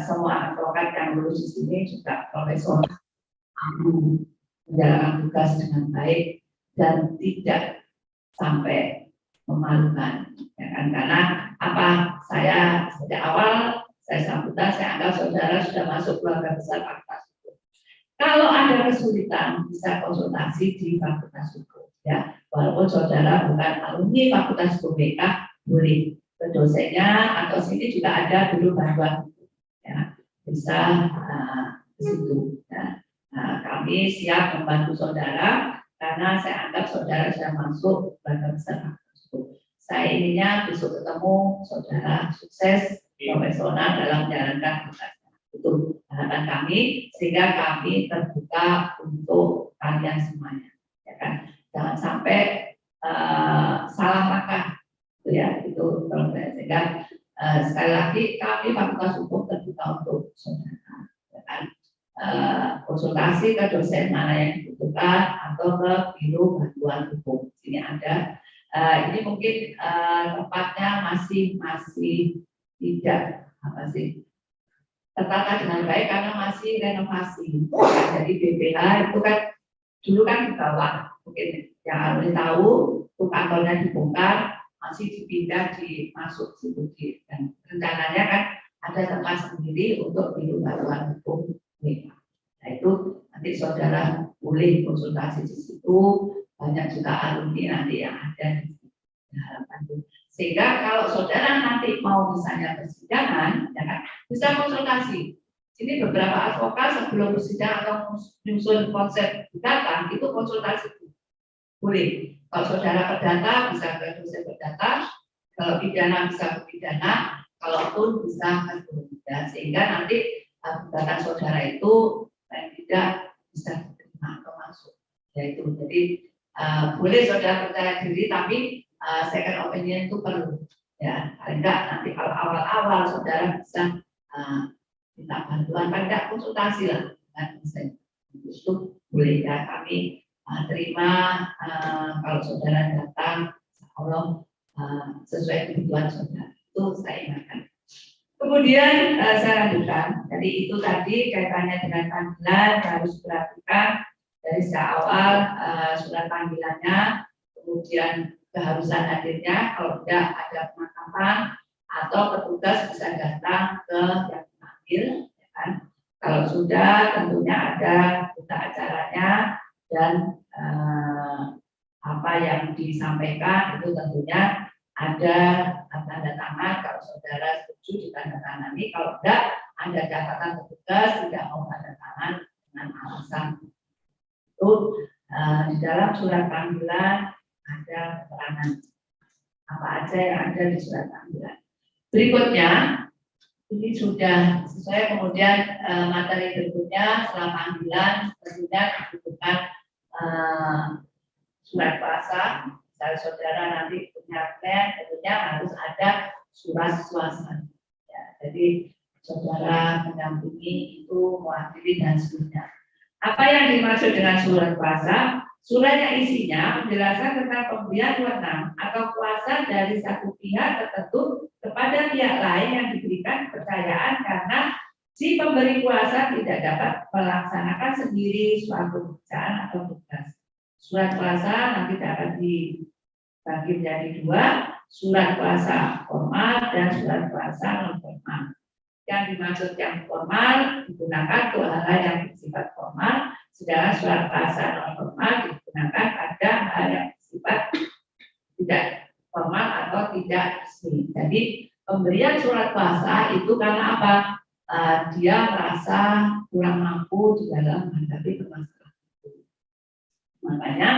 semua advokat yang lulus di sini juga profesional, mampu menjalankan tugas dengan baik dan tidak sampai memalukan, ya kan? Karena apa, saya sejak awal saya sambutan, saya anggap saudara sudah masuk keluarga besar Fakultas Hukum. Kalau ada kesulitan bisa konsultasi di Fakultas Hukum, ya walaupun saudara bukan alumni Fakultas Hukum BK boleh ke dosennya atau sini juga ada dulu bantuan, ya bisa ke situ. Ya. Kami siap membantu saudara karena saya anggap saudara sudah masuk keluarga besar Fakultas Hukum. Saya inginnya besok ketemu saudara sukses profesional dalam menjalankan tugasnya. Itu harapan kami sehingga kami terbuka untuk kalian semuanya, ya kan? Jangan sampai salah langkah, ya itu kalau saya sehingga sekali lagi kami Fakultas Hukum terbuka untuk saudara, ya kan? Konsultasi ke dosen mana yang dibutuhkan atau ke biro bantuan hukum sini ada. Ini mungkin tempatnya masih tidak tertata dengan baik karena masih renovasi. Jadi BPH itu kan dulu kan di bawah, mungkin yang harus tahu itu kantornya dibongkar, masih dipindah masuk situ dan rencananya kan ada tempat sendiri untuk biro bantuan hukum. Nah itu nanti saudara boleh konsultasi di situ, banyak juga alumni nanti yang ada di harapan itu. Sehingga kalau saudara nanti mau misalnya persidangan, ya kan, bisa konsultasi. Ini beberapa advokat sebelum persidangan atau menyusun konsep gugatan itu konsultasi boleh. Kalau saudara perdata bisa ke dosen perdata, kalau pidana bisa ke pidana, kalaupun bisa ke pidana, sehingga nanti gugatan saudara itu tidak bisa diterima atau masuk. Yaitu jadi boleh saudara percaya diri, tapi second opinion itu perlu, ya. Paling enggak nanti kalau awal-awal saudara bisa minta bantuan, paling enggak konsultasi lah dengan dosen. Itu boleh ya, kami terima kalau saudara datang, Allah sesuai kebutuhan saudara. Itu saya ingatkan. Kemudian saya lanjutkan, jadi itu tadi kaitannya dengan panggilan harus diperhatikan dari sejak awal surat panggilannya, kemudian keharusan hadirnya, kalau tidak ada penangkapan atau petugas bisa datang ke yang dipanggil, ya kan? Kalau sudah tentunya ada berita acaranya dan apa yang disampaikan itu tentunya ada tanda tangan, kalau saudara setuju ditandatangani, kalau tidak ada catatan petugas tidak mau tanda tangan dengan alasan itu. Di dalam surat panggilan ada keterangan apa aja yang ada di surat panggilan. Berikutnya Ini sudah sesuai. Kemudian materi berikutnya setelah panggilan tentunya dibutuhkan surat kuasa. Misalnya saudara nanti punya plan, tentunya harus ada surat kuasa. Ya, jadi saudara mendampingi itu mewakili dan seterusnya. Apa yang dimaksud dengan surat kuasa? Surat yang isinya menjelaskan tentang pemberian wewenang atau kuasa dari satu pihak tertentu kepada pihak lain yang diberikan kepercayaan karena si pemberi kuasa tidak dapat melaksanakan sendiri suatu pekerjaan atau tugas. Surat kuasa nanti dapat dibagi menjadi dua, surat kuasa formal dan surat kuasa non formal. Yang dimaksud yang formal digunakan untuk hal-hal yang bersifat formal, sedangkan surat kuasa non formal digunakan pada hal yang bersifat tidak formal atau tidak resmi. Jadi pemberian surat kuasa itu karena apa? Dia merasa kurang mampu di dalam menghadapi permasalahan itu. Makanya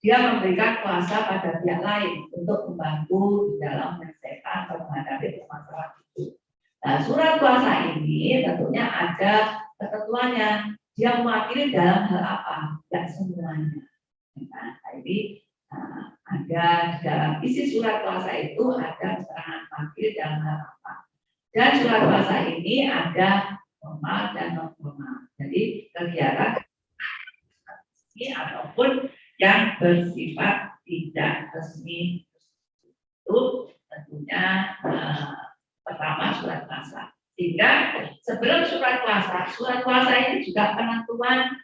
dia memberikan kuasa pada pihak lain untuk membantu di dalam menyelesaikan atau menghadapi permasalahan itu. Nah, surat kuasa ini tentunya ada ketentuannya. Dia mewakili dalam hal apa? Tidak semuanya. Nah, jadi ada di dalam isi surat kuasa itu ada keterangan mewakili dalam hal apa. Dan surat kuasa ini ada formal dan non formal. Jadi kegiatan resmi ataupun yang bersifat tidak resmi itu tentunya pertama surat kuasa. Sehingga sebelum surat kuasa ini juga penentuan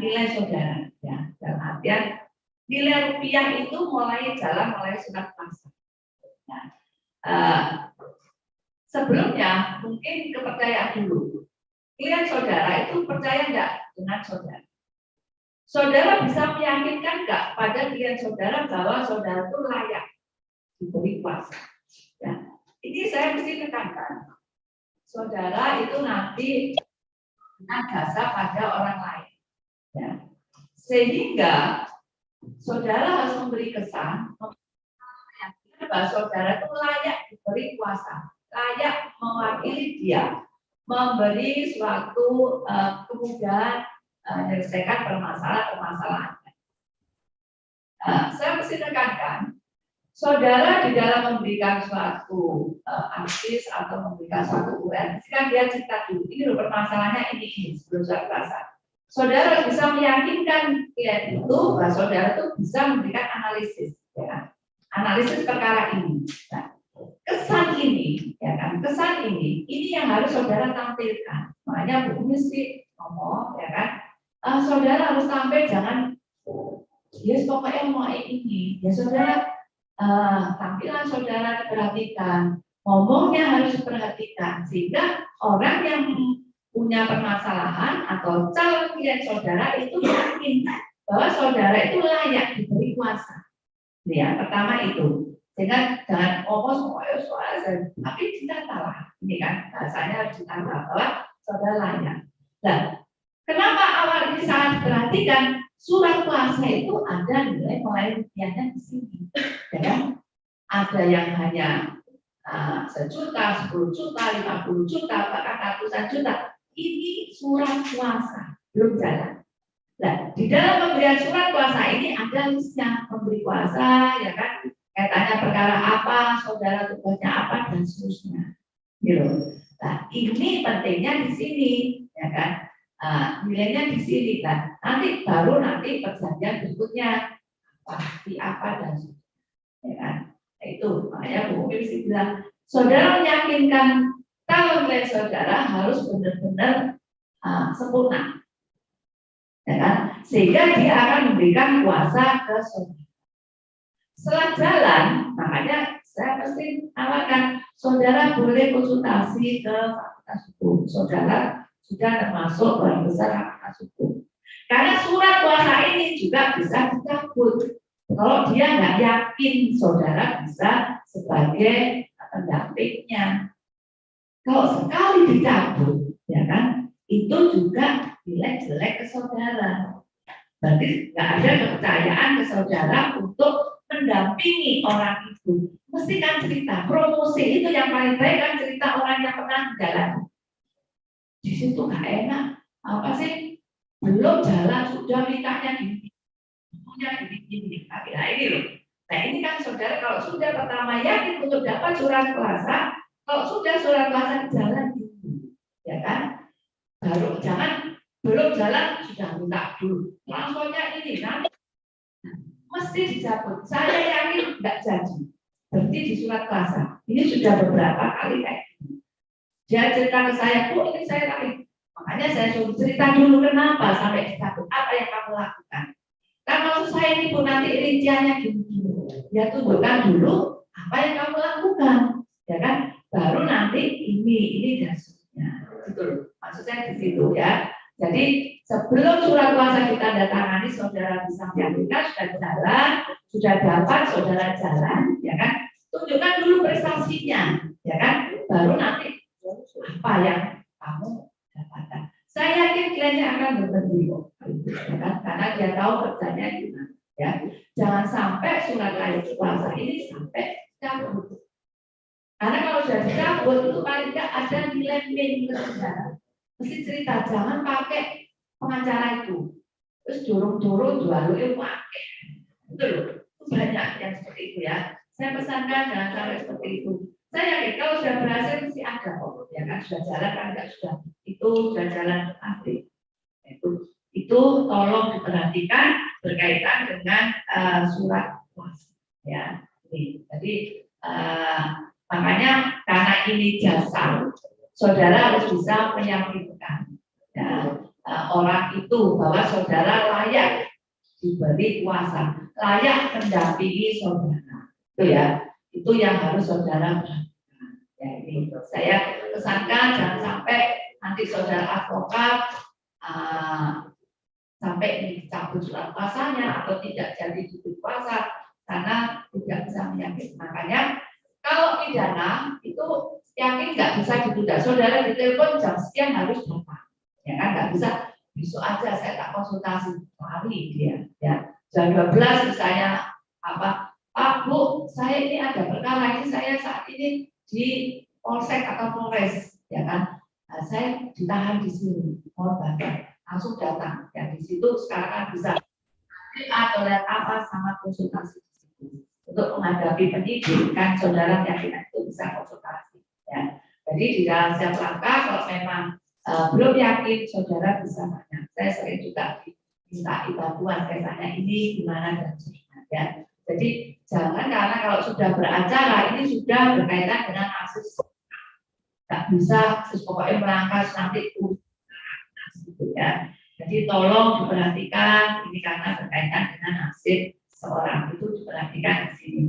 nilai saudara. Ya, dalam artian nilai rupiah itu mulai jalan mulai surat kuasa. Nah, sebelumnya mungkin kepercayaan dulu. Klien saudara itu percaya enggak dengan saudara? Saudara bisa meyakinkan enggak pada klien saudara bahwa saudara itu layak diberi kuasa? Ya. Ini saya mesti tekankan. Saudara itu nanti dengan jasa pada orang lain. Ya. Sehingga saudara harus memberi kesan bahwa saudara itu layak diberi kuasa, layak mewakili dia, memberi suatu kemudahan menyelesaikan permasalahan. Saya mesti tekankan, saudara di dalam memberikan suatu analisis atau memberikan suatu uraian, kan dia cerita dulu, ini loh permasalahannya ini sebelum surat kuasa. Saudara bisa meyakinkan klien itu bahwa saudara itu bisa memberikan analisis, ya, analisis perkara ini. Nah, kesan ini, ya kan, kesan ini yang harus saudara tampilkan. Makanya Bu mesti ngomong, ya kan, saudara harus tampil, jangan, yes pokoknya mau ini, ya saudara. Tampilan saudara diperhatikan, ngomongnya harus diperhatikan, sehingga orang yang punya permasalahan atau calon klien saudara itu yakin bahwa saudara itu layak diberi kuasa. Ya, pertama itu, sehingga jangan ngomong soal tapi ditata lah, ini kan bahasanya harus ditata bahwa saudara layak. Dan kenapa awal ini sangat diperhatikan? Surat kuasa itu ada nilai mulai rupiahnya di sini. Ya, ada yang hanya 1 juta, 10 juta, 50 juta, bahkan ratusan juta. Ini surat kuasa, belum jalan. Nah, di dalam pemberian surat kuasa ini ada listnya pemberi kuasa, ya kan? Kaitannya perkara apa, saudara tugasnya apa, dan seterusnya. Gitu. Nah, ini pentingnya di sini, ya kan? Nilainya di sini kan. Nanti perjanjian berikutnya pasti apa dan ya kan. Nah, itu makanya Bu Umi mesti bilang, saudara meyakinkan kalau klien saudara harus benar-benar sempurna, ya kan. Sehingga dia akan memberikan kuasa ke saudara. Setelah jalan, makanya saya pasti tawarkan saudara boleh konsultasi ke Fakultas Hukum. Saudara sudah termasuk orang besar Fakultas Hukum. Karena surat kuasa ini juga bisa dicabut. Kalau dia nggak yakin saudara bisa sebagai pendampingnya. Kalau sekali dicabut, ya kan, itu juga nilai jelek ke saudara. Berarti nggak ada kepercayaan ke saudara untuk mendampingi orang itu, mesti kan cerita. Promosi itu yang paling baik kan cerita orang yang pernah jalan. Di situ nggak enak. Apa sih? Belum jalan sudah mintanya gini, punya gini. Nah ini loh. Nah ini kan saudara kalau sudah pertama yakin untuk dapat surat kuasa, kalau sudah surat kuasa jalan dulu, ya kan? Baru jangan belum jalan sudah minta dulu. Langsungnya ini nanti mesti dicabut. Saya yakin nggak jadi. Berarti di surat kuasa. Ini sudah beberapa kali kayak gini. Dia cerita ke saya, Bu, ini saya tarik. Makanya saya suruh cerita dulu kenapa sampai dicabut. Apa yang kamu lakukan? Kan maksud saya ini Bu nanti rinciannya gini. Ya tunjukkan dulu apa yang kamu lakukan. Ya kan? Baru nanti ini dasarnya. Gitu loh. Maksud saya di situ ya. Jadi sebelum surat kuasa ditandatangani, saudara bisa meyakinkan sudah jalan, sudah dapat saudara jalan, ya kan? Tunjukkan dulu prestasinya, ya kan? Baru nanti apa yang kamu dapatkan. Saya yakin kliennya akan berhenti kok, ya kan? Karena dia tahu kerjanya gimana, ya. Jangan sampai surat kuasa ini sampai cabut. Karena kalau sudah dicabut itu paling tidak ada nilai minus saudara. Mesti cerita, jangan pakai pengacara itu. Terus dorong-dorong jual lu pakai. Betul, banyak yang seperti itu ya. Saya pesankan jangan sampai seperti itu. Saya yakin kalau sudah berhasil mesti ada kok. Ya kan sudah jalan kan enggak sudah. Itu sudah jalan pasti. Itu tolong diperhatikan berkaitan dengan surat kuasa. Ya, jadi makanya karena ini jasa. Saudara harus bisa meyakinkan ya, orang itu bahwa saudara layak diberi kuasa, layak mendampingi saudara. Itu ya, itu yang harus saudara perhatikan. Ya, ini saya pesankan jangan sampai nanti saudara advokat sampai dicabut surat kuasanya atau tidak jadi diberi kuasa karena tidak bisa meyakinkan. Makanya kalau pidana itu yakin nggak bisa ditunda. Saudara ditelepon jam sekian harus datang, ya kan nggak bisa besok aja saya tak konsultasi lari dia, ya jam 12 misalnya apa Pak Bu saya ini ada perkara ini saya saat ini di polsek atau polres, ya kan saya ditahan di sini, mau datang langsung datang, ya di situ sekarang bisa atau lihat apa sama konsultasi untuk menghadapi penyidikan saudara yakin itu bisa konsultasi. Ya. Jadi di dalam setiap langkah kalau memang belum yakin saudara bisa tanya. Saya sering juga minta bantuan misalnya ini gimana dan sebagainya. Ya. Jadi jangan karena kalau sudah beracara ini sudah berkaitan dengan kasus nggak bisa pokoknya melangkah nanti gitu ya. Jadi tolong diperhatikan ini karena berkaitan dengan nasib seorang itu diperhatikan di sini.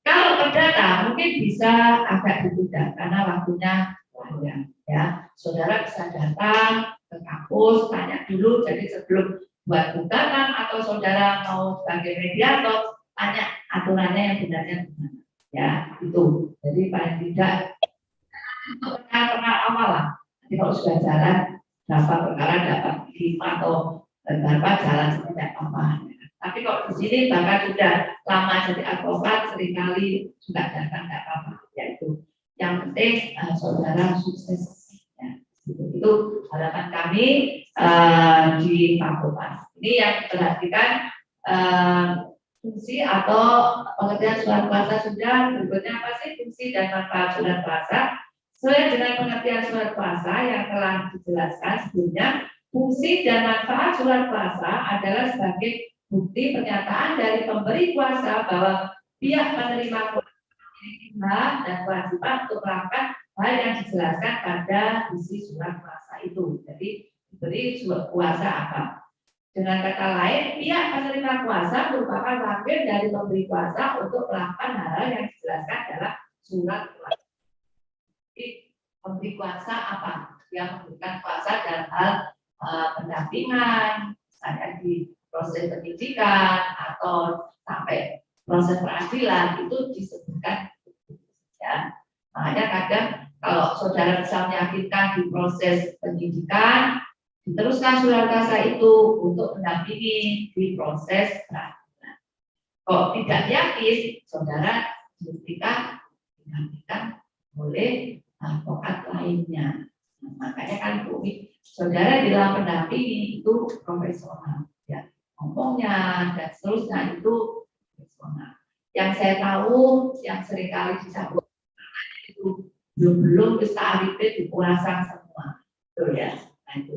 Kalau perdata mungkin bisa agak ditunda karena waktunya panjang ya. Saudara bisa datang ke kampus tanya dulu jadi sebelum buat gugatan atau saudara mau sebagai mediator tanya aturannya yang benarnya gimana ya itu. Jadi paling tidak untuk perkara awal lah. Jadi kalau sudah jalan dapat perkara dapat 5 atau berapa jalan seperti apa. Tapi kalau di sini bahkan sudah lama jadi advokat seringkali juga datang nggak apa-apa. Yaitu yang penting saudara sukses. Ya. Itu harapan kami di fakultas. Ini yang diperhatikan fungsi atau pengertian surat kuasa sudah. Berikutnya apa sih fungsi dan manfaat surat kuasa? Sesuai dengan pengertian surat kuasa yang telah dijelaskan sebelumnya, fungsi dan manfaat surat kuasa adalah sebagai bukti pernyataan dari pemberi kuasa bahwa pihak penerima kuasa memiliki hak dan kewajiban untuk melakukan hal yang dijelaskan pada isi surat kuasa itu. Jadi diberi surat kuasa apa? Dengan kata lain, pihak penerima kuasa merupakan wakil dari pemberi kuasa untuk melakukan hal yang dijelaskan dalam surat kuasa. Jadi pemberi kuasa apa? Yang memberikan kuasa dalam hal pendampingan, misalnya di proses penyidikan atau sampai proses peradilan itu disebutkan ya. Makanya kadang kalau saudara bisa meyakinkan di proses penyidikan diteruskan surat kuasa itu untuk mendampingi di proses peradilan. Kok tidak yakin, saudara buktikan digantikan oleh advokat lainnya. Nah, makanya kan rumit. Saudara di dalam pendampingi itu profesional, ya ngomongnya dan seterusnya itu profesional. Yang saya tahu, yang seringkali disebut itu belum bisa dikuasai semua, betul ya. Nah itu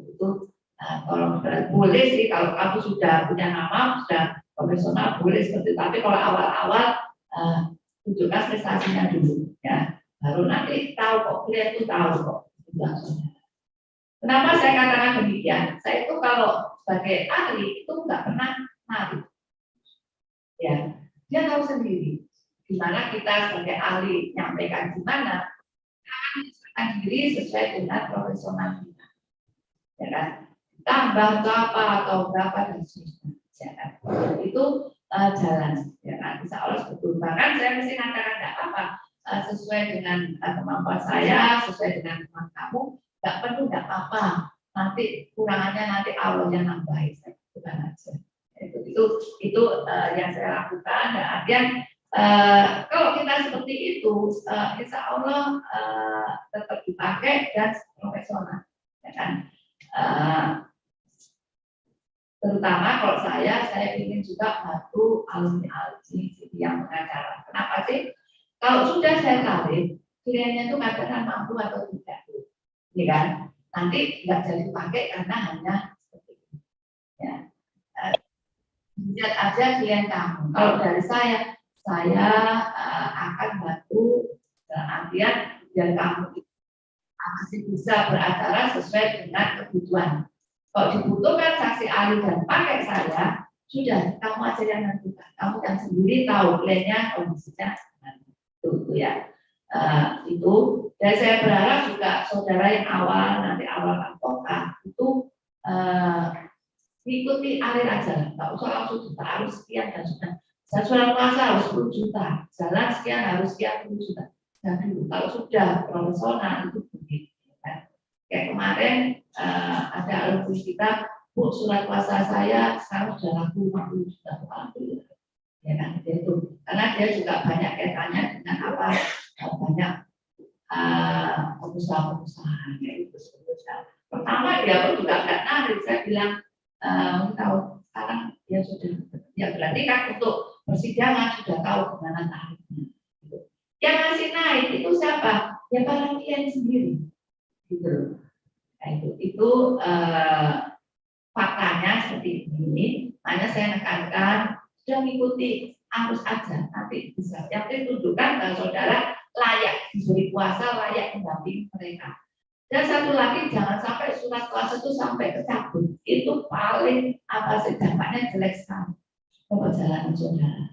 tolong boleh sih kalau kamu sudah punya nama, sudah profesional boleh seperti itu. Tapi kalau awal-awal tunjukkan prestasinya dulu, ya. Baru nanti tahu kok, kalian itu tahu kok. Kenapa saya katakan demikian? Saya itu kalau sebagai ahli itu nggak pernah malu, ya. Dia tahu sendiri gimana kita sebagai ahli nyampaikan gimana, akan diri sesuai dengan profesional kita, ya kan? Tambah apa atau berapa dan sebagainya, ya kan? Itu jalan, ya kan? Insya Allah betul. Bahkan saya mesti katakan tidak apa, sesuai dengan kemampuan saya, sesuai dengan kemampuan kamu, nggak perlu, nggak apa-apa. Nanti kurangannya nanti Allah yang nambahin, bukan aja. Itu yang saya lakukan. Dan artian kalau kita seperti itu, insya Allah tetap dipakai dan profesional, ya kan? Terutama kalau saya ingin juga bantu alumni yang mengajar. Kenapa sih? Kalau sudah saya tarik, pilihannya itu kadang mampu atau tidak, ini kan? Nanti nggak jadi pakai karena hanya seperti itu. Ya. Lihat aja klien kamu. Kalau dari saya akan bantu dalam artian biar kamu masih bisa beracara sesuai dengan kebutuhan. Kalau dibutuhkan saksi ahli dan pakai saya, sudah kamu aja yang menentukan. Kamu yang sendiri tahu kliennya kondisinya itu ya. Itu dan saya berharap juga saudara yang nanti awal advokat itu ikuti alir aja, nggak usah langsung juta harus sekian dan sudah. Surat kuasa harus 10 juta, jalan sekian harus sekian 10 juta. Dan dulu kalau sudah profesional itu begitu. Kan? Kayak kemarin ada alumni kita, Bu, surat kuasa saya sekarang sudah laku 50 juta. Alhamdulillah. Ya kan, itu karena dia juga banyak kaitannya dengan apa banyak pengusaha-pengusaha itu sebetulnya. Pertama dia pun juga nggak narik, saya bilang tahu sekarang ya sudah, ya berarti kan untuk persidangan sudah tahu gimana tarifnya. Gitu. Yang ngasih naik itu siapa? Ya para klien sendiri, gitu. Nah, itu faktanya seperti ini. Hanya saya nekankan sudah mengikuti arus aja, nanti bisa. Yang penting tunjukkan bahwa saudara layak diberi kuasa, layak mendampingi mereka. Dan satu lagi, jangan sampai surat kuasa itu sampai kecabut. Itu paling apa sih dampaknya jelek sekali ke perjalanan saudara.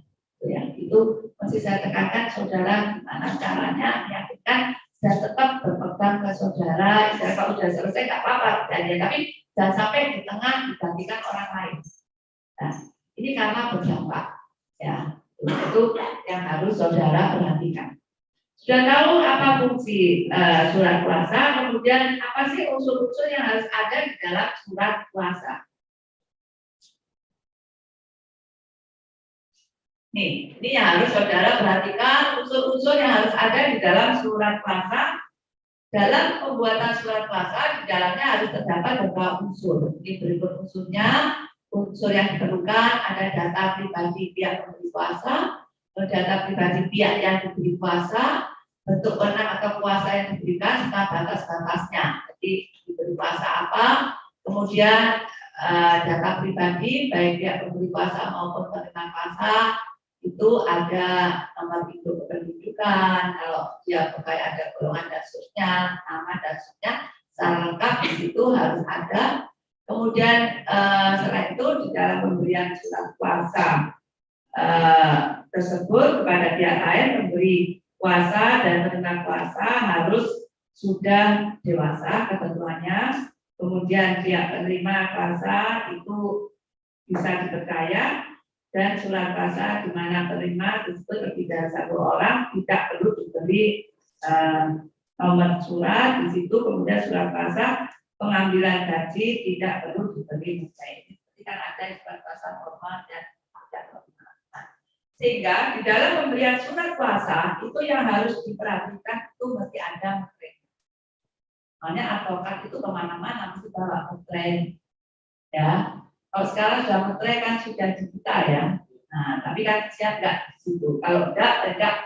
Itu mesti saya tekankan saudara gimana caranya meyakinkan dan tetap berpegang ke saudara. Kalau sudah selesai nggak apa-apa, tapi jangan sampai di tengah digantikan orang lain. Nah, ini karena berdampak. Ya, itu yang harus saudara perhatikan. Sudah tahu apa fungsi surat kuasa, kemudian apa sih unsur-unsur yang harus ada di dalam surat kuasa. Nih, ini yang harus saudara perhatikan, unsur-unsur yang harus ada di dalam surat kuasa. Dalam pembuatan surat kuasa, di dalamnya harus terdapat beberapa unsur. Ini berikut unsurnya. Unsur yang diperlukan ada data pribadi pihak pemberi kuasa, data pribadi pihak yang diberi kuasa, bentuk wewenang atau kuasa yang diberikan serta batas-batasnya. Jadi diberi kuasa apa, kemudian data pribadi baik pihak pemberi kuasa maupun penerima kuasa itu ada nomor induk kependudukan, kalau dia pakai ada golongan dan seterusnya, nama dan seterusnya, secara lengkap di situ harus ada. Kemudian setelah itu di dalam pemberian surat kuasa tersebut kepada pihak lain, memberi kuasa dan penerima kuasa harus sudah dewasa ketentuannya. Kemudian pihak penerima kuasa itu bisa dipercaya, dan surat kuasa di mana penerima tersebut lebih dari satu orang tidak perlu diberi nomor surat di situ. Kemudian surat kuasa pengambilan gaji tidak perlu diberi muka ini. Jadi kan ada surat kuasa formal dan tidak formal. Sehingga di dalam pemberian surat kuasa itu yang harus diperhatikan itu mesti ada materai. Makanya advokat itu kemana-mana mesti bawa materai. Ya, kalau sekarang sudah materai kan sudah digital ya. Nah, tapi kan siap nggak di situ. Kalau enggak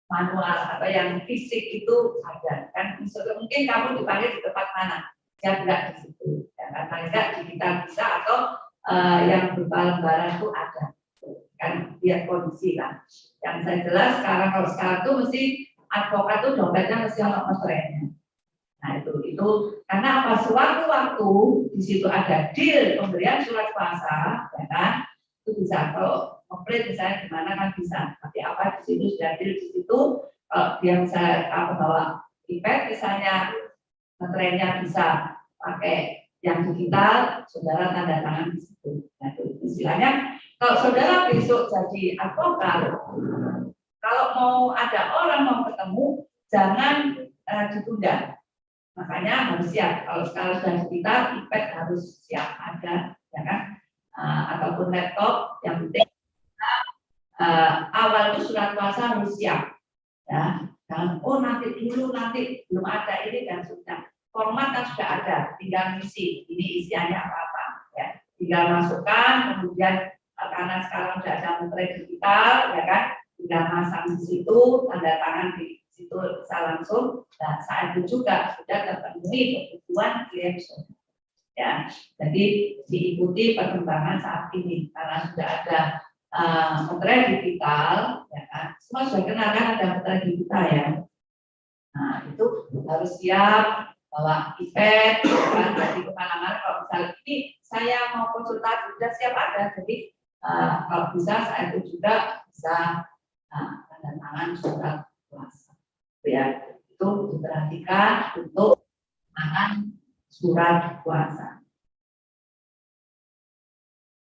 manual atau yang fisik itu ada kan. Misalnya mungkin kamu dipanggil di tempat mana, siap nggak di situ. Ya, kan paling nggak digital bisa atau yang berupa lembaran itu ada. Kan lihat kondisi lah. Yang saya jelas sekarang kalau sekarang tuh mesti advokat tuh dompetnya mesti ono masternya. Nah itu karena apa? Sewaktu-waktu di situ ada deal pemberian surat kuasa, ya kan? Itu bisa kalau komplit misalnya gimana kan bisa. Tapi apa di situ sudah deal di situ kalau dia bisa apa bawa iPad misalnya materinya bisa pakai yang digital, saudara tanda tangan di situ. Nah, itu istilahnya kalau saudara besok jadi advokat, kalau mau ada orang mau ketemu, jangan ditunda. Makanya harus siap. Kalau sekarang sudah digital, iPad harus siap ada, ya kan? Ataupun laptop. Yang penting awal itu surat kuasa harus siap. Ya, dan nanti dulu nanti belum ada ini dan sudah. Format kan sudah ada, tinggal isi. Ini isiannya apa-apa. Ya, tinggal masukkan, kemudian karena sekarang sudah ada materai digital, ya kan? Tinggal masang di situ, tanda tangan di situ bisa langsung. Dan saat itu juga sudah terpenuhi kebutuhan klien. Ya, jadi diikuti perkembangan saat ini karena sudah ada materai digital, ya kan? Semua sudah kenal kan ada materai digital ya. Nah itu harus siap bawa iPad, kan? Jadi kemana-mana kalau misalnya ini saya mau konsultasi sudah siap ada. Jadi kalau bisa saat itu juga bisa tanda tangan surat kuasa. Ya, itu diperhatikan untuk tangan surat kuasa.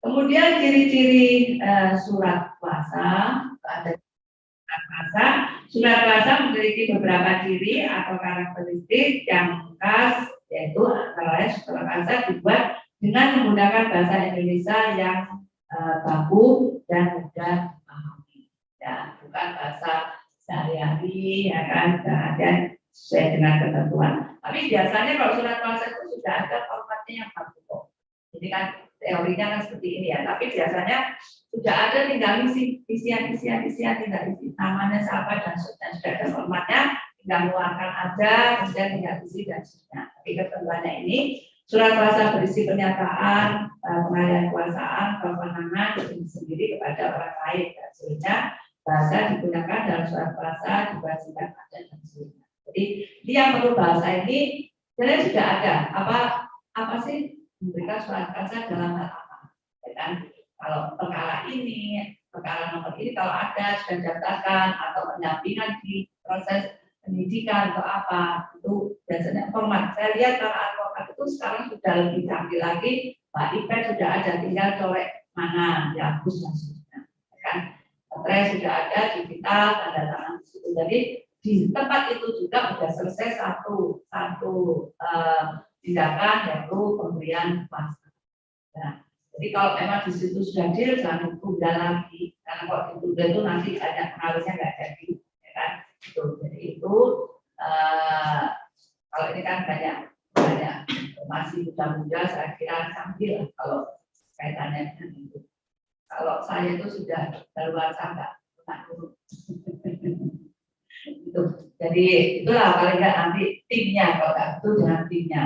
Kemudian ciri-ciri surat kuasa ada surat kuasa memiliki beberapa ciri atau karakteristik yang khas, yaitu antara lain surat kuasa dibuat dengan menggunakan bahasa Indonesia yang baku dan mudah dipahami. Ya, bukan bahasa sehari-hari, ya kan, dan sesuai dengan ketentuan. Tapi biasanya kalau surat kuasa itu sudah ada formatnya yang baku kok. Jadi kan teorinya kan seperti ini ya, tapi biasanya sudah ada tinggal isian tinggal isi namanya siapa dan sudah ada formatnya, tinggal mengeluarkan aja, kemudian tinggal isi dan sebagainya. Tapi ketentuannya ini surat kuasa berisi pernyataan pengalihan kekuasaan, kewenangan sendiri kepada orang lain dan sebagainya. Bahasa digunakan dalam surat kuasa diwajibkan ada dan sebagainya. Jadi ini yang perlu bahasa ini sebenarnya sudah ada apa sih memberikan surat kuasa dalam hal apa, ya kan? Kalau perkara ini, perkara nomor ini kalau ada sudah didaftarkan atau pendampingan di proses pendidikan atau apa, itu biasanya format. Saya lihat para advokat itu sekarang sudah lebih canggih lagi, Pak iPad sudah ada, tinggal colek mana, dihapus dan sebagainya, ya kan? Materai sudah ada, digital, tanda tangan di situ. Jadi di tempat itu juga sudah selesai satu tindakan yaitu pemberian kuasa. Nah, jadi kalau memang di situ sudah deal, jangan ditunda lagi, karena kalau ditunda itu nanti banyak pengaruhnya nggak jadi, ya kan? Jadi itu kalau ini kan banyak masih muda-muda, saya kira sambil kalau kaitannya dengan itu. Kalau saya itu sudah keluar sangat dulu. Itu. Jadi itulah paling nggak nanti timnya, kalau nggak itu dengan timnya.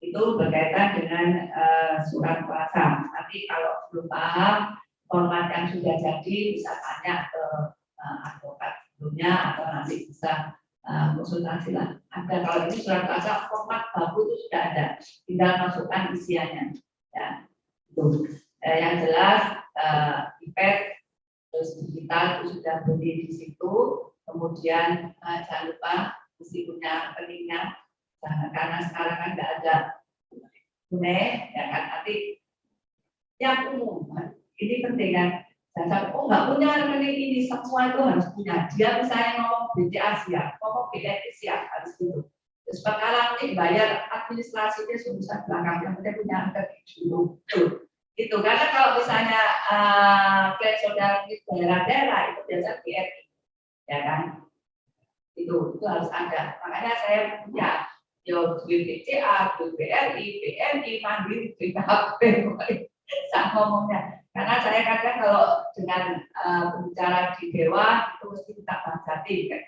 Itu berkaitan dengan surat kuasa. Nanti kalau belum paham format yang sudah jadi bisa tanya ke advokat sebelumnya atau nanti bisa konsultasi lah. Ada kalau ini surat kuasa format baku itu sudah ada, tinggal masukkan isiannya. Ya, itu. Yang jelas iPad terus digital itu sudah berdiri di situ. Kemudian jangan lupa mesti punya rekeningnya, karena sekarang kan nggak ada tunai, ya kan? Nanti yang umum ini penting kan? Jangan nggak punya rekening ini, semua itu harus punya. Dia misalnya ngomong BCA siap, ngomong BNI siap, harus dulu. Terus sekarang ini bayar administrasinya susah belakang, yang penting punya rekening dulu. Itu karena kalau misalnya klaim saudara di daerah-daerah itu biasa BRI, ya kan? Itu harus ada. Makanya saya punya BCA, BRI, BNI, Mandiri, BKP, saya ngomongnya. Karena saya kadang kalau dengan berbicara di Dewa itu mesti kita Bang Jatim, kan?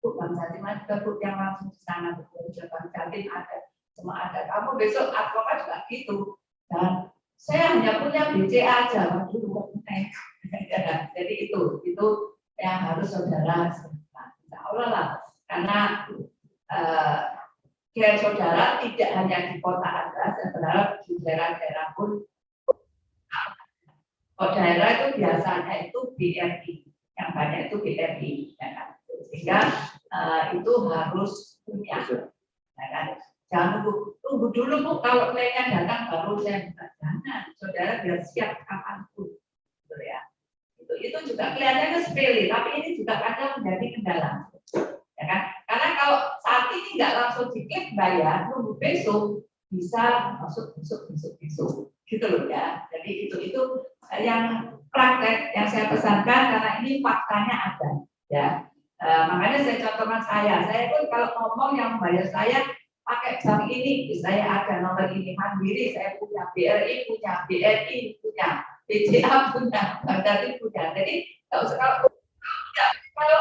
Bang Jatim ada yang langsung di sana, Bang Jatim ada, semua ada. Kamu besok advokat juga gitu. Dan saya hanya punya BCA aja, waduh, jadi itu yang harus saudara serahkan. Insya Allah lah, karena klaim saudara tidak hanya di kota Anda, saudara di daerah-daerah pun. Kalau daerah itu biasanya itu BRI, yang banyak itu BRI, ya kan? Sehingga itu harus punya, ya kan? Jangan tunggu dulu Bu, kalau klaimnya datang baru saya buka. Jangan, saudara biar siap kapanpun, gitu ya. Itu juga kelihatannya sepele, tapi ini juga kadang menjadi kendala, ya kan? Karena kalau saat ini nggak langsung diklik bayar, tunggu besok bisa masuk besok, gitu loh ya. Jadi itu yang praktek yang saya pesankan karena ini faktanya ada, ya. Makanya saya contohkan saya pun kalau ngomong yang bayar saya pakai bank ini, saya ada nomor ini Mandiri, saya punya BRI, punya BNI, punya BCA, punya Bank Jatim, punya. Jadi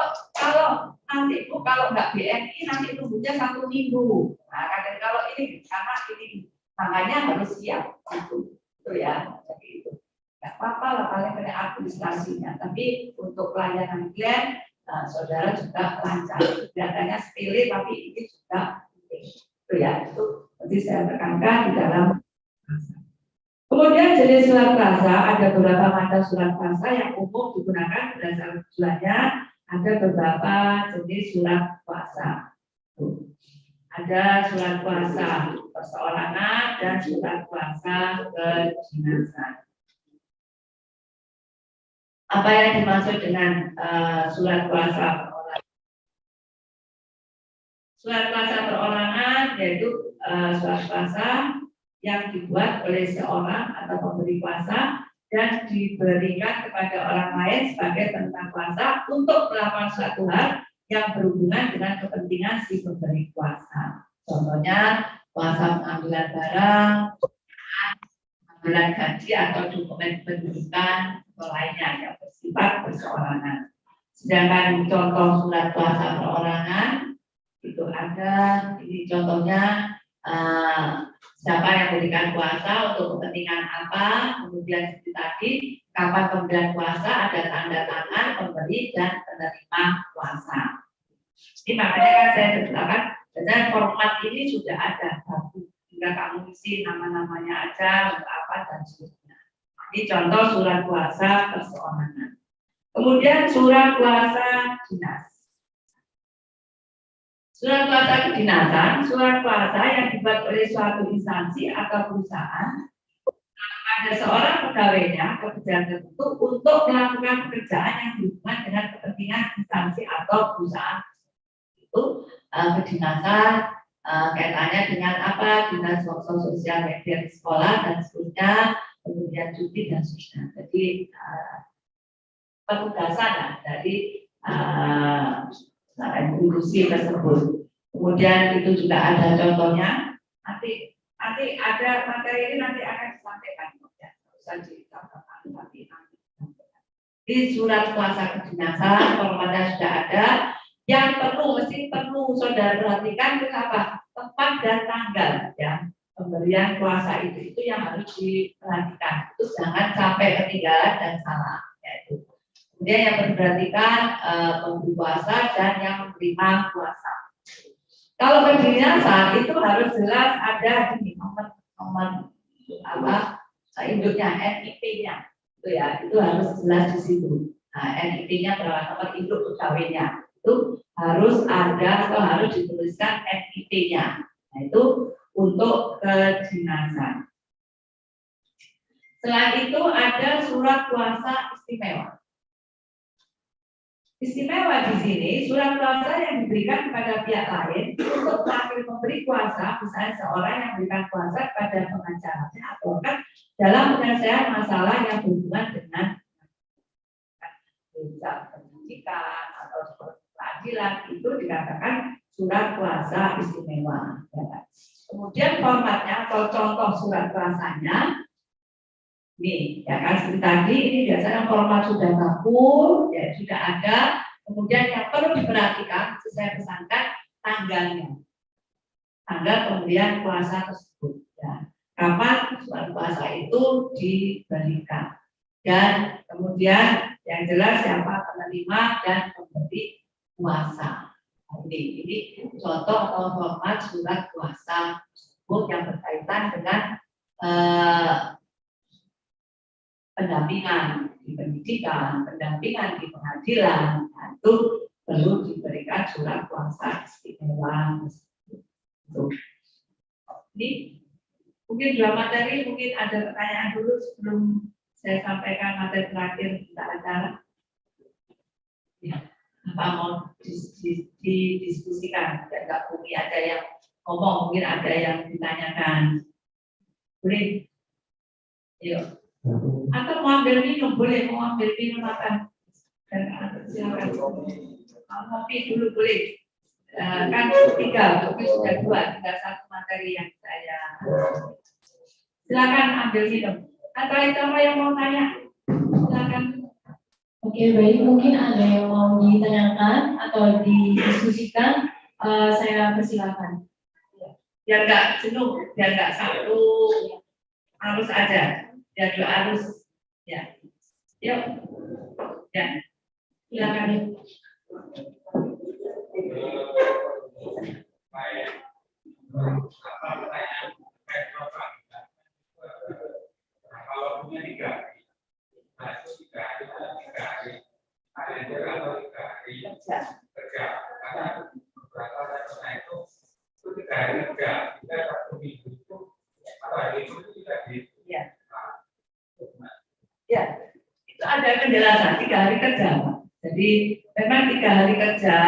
kalau nanti Bu kalau nggak BNI nanti tunggunya 1 minggu. Nah, kalau ini karena ini makanya harus siap itu ya. Jadi itu nggak apa-apa lah paling pada administrasinya. Tapi untuk pelayanan klien, saudara juga lancar. Kelihatannya sepele tapi ini juga penting. Itu ya, itu nanti saya tekankan di dalam. Kemudian jenis surat kuasa, ada beberapa macam surat kuasa yang umum digunakan berdasarkan tujuannya. Ada beberapa jenis surat kuasa. Ada surat kuasa perseorangan dan surat kuasa kedinasan. Apa yang dimaksud dengan surat kuasa perorangan? Surat kuasa perorangan yaitu surat kuasa yang dibuat oleh seorang atau pemberi kuasa dan diberikan kepada orang lain sebagai penentang kuasa untuk melakukan suatu hal yang berhubungan dengan kepentingan si pemberi kuasa. Contohnya kuasa pengambilan barang, pengambilan gaji atau dokumen pendudukan atau lainnya yang bersifat perseorangan. Sedangkan contoh surat kuasa perorangan itu ada, ini contohnya siapa yang memberikan kuasa untuk kepentingan apa, kemudian seperti tadi kapan pemberian kuasa, ada tanda tangan pemberi dan penerima kuasa. Ini makanya kan saya ceritakan, dan format ini sudah ada baku, tinggal kamu isi nama-namanya aja untuk apa dan seterusnya. Ini contoh surat kuasa perseorangan. Kemudian surat kuasa dinas. Surat kuasa kedinasan, surat kuasa yang dibuat oleh suatu instansi atau perusahaan ada seorang pegawainya atau pejabat tertentu untuk melakukan pekerjaan yang berhubungan dengan kepentingan instansi atau perusahaan. Itu kedinasan kaitannya dengan apa? Dinas sosial media di sekolah dan seterusnya, kemudian cuti dan seterusnya. Jadi petugasan dari institusi tersebut. Kemudian itu juga ada contohnya. Nanti ada materi ini nanti akan disampaikan. Ya, usah disampaikan nanti. Di surat kuasa kedinasan formatnya sudah ada. Yang mesti perlu saudara perhatikan kenapa tempat dan tanggal ya pemberian kuasa itu yang harus diperhatikan. Itu jangan sampai ketinggalan dan salah. Yaitu. Kemudian yang memperhatikan pemberi kuasa dan yang menerima kuasa. Kalau kedinasan itu harus jelas ada di nomor apa induknya, NIP-nya, itu ya, itu harus jelas di situ. Nah, NIP-nya berapa nomor induk pegawainya itu harus ada atau harus dituliskan NIP-nya. Nah, itu untuk kedinasan. Selain itu ada surat kuasa istimewa. Istimewa di sini surat kuasa yang diberikan kepada pihak lain untuk terakhir memberi kuasa, misalnya seorang yang memberikan kuasa kepada pengacaranya atau kan dalam penyelesaian masalah yang berhubungan dengan pendidikan atau peradilan itu dikatakan surat kuasa istimewa. Ya. Kemudian formatnya atau contoh surat kuasanya ini ya kan seperti tadi ini biasanya format sudah baku ya sudah ada. Kemudian yang perlu diperhatikan saya pesankan tanggalnya, tanggal pemberian kuasa tersebut ya. Kapan surat kuasa itu diberikan dan kemudian yang jelas siapa penerima dan pemberi kuasa. Ini contoh atau format surat kuasa tersebut yang berkaitan dengan pendampingan di pendidikan, pendampingan di pengadilan, itu perlu diberikan surat kuasa istimewa. Ini mungkin dua materi, mungkin ada pertanyaan dulu sebelum saya sampaikan materi terakhir kita acara. Ya, apa mau didiskusikan? Enggak mungkin ada yang ngomong, mungkin ada yang ditanyakan. Boleh? Yuk. Atau mau ambil minum, boleh mau ambil minum makan dan silakan ngopi dulu boleh. Kan 3, tapi sudah 2, tinggal 1 materi yang saya silakan ambil minum. Atau itu apa yang mau tanya? Silakan. Oke, baik, mungkin ada yang mau ditanyakan atau didiskusikan, saya persilakan. Biar nggak jenuh, biar nggak satu harus ada. Ya dua arus ya yuk ya silakan. Kalau punya 3 hari, nah itu 3 hari kerja karena beberapa orang itu 3 hari kerja, kita 1 minggu itu atau hari itu tidak di Ya, itu ada penjelasan 3 hari kerja. Jadi memang 3 hari kerja.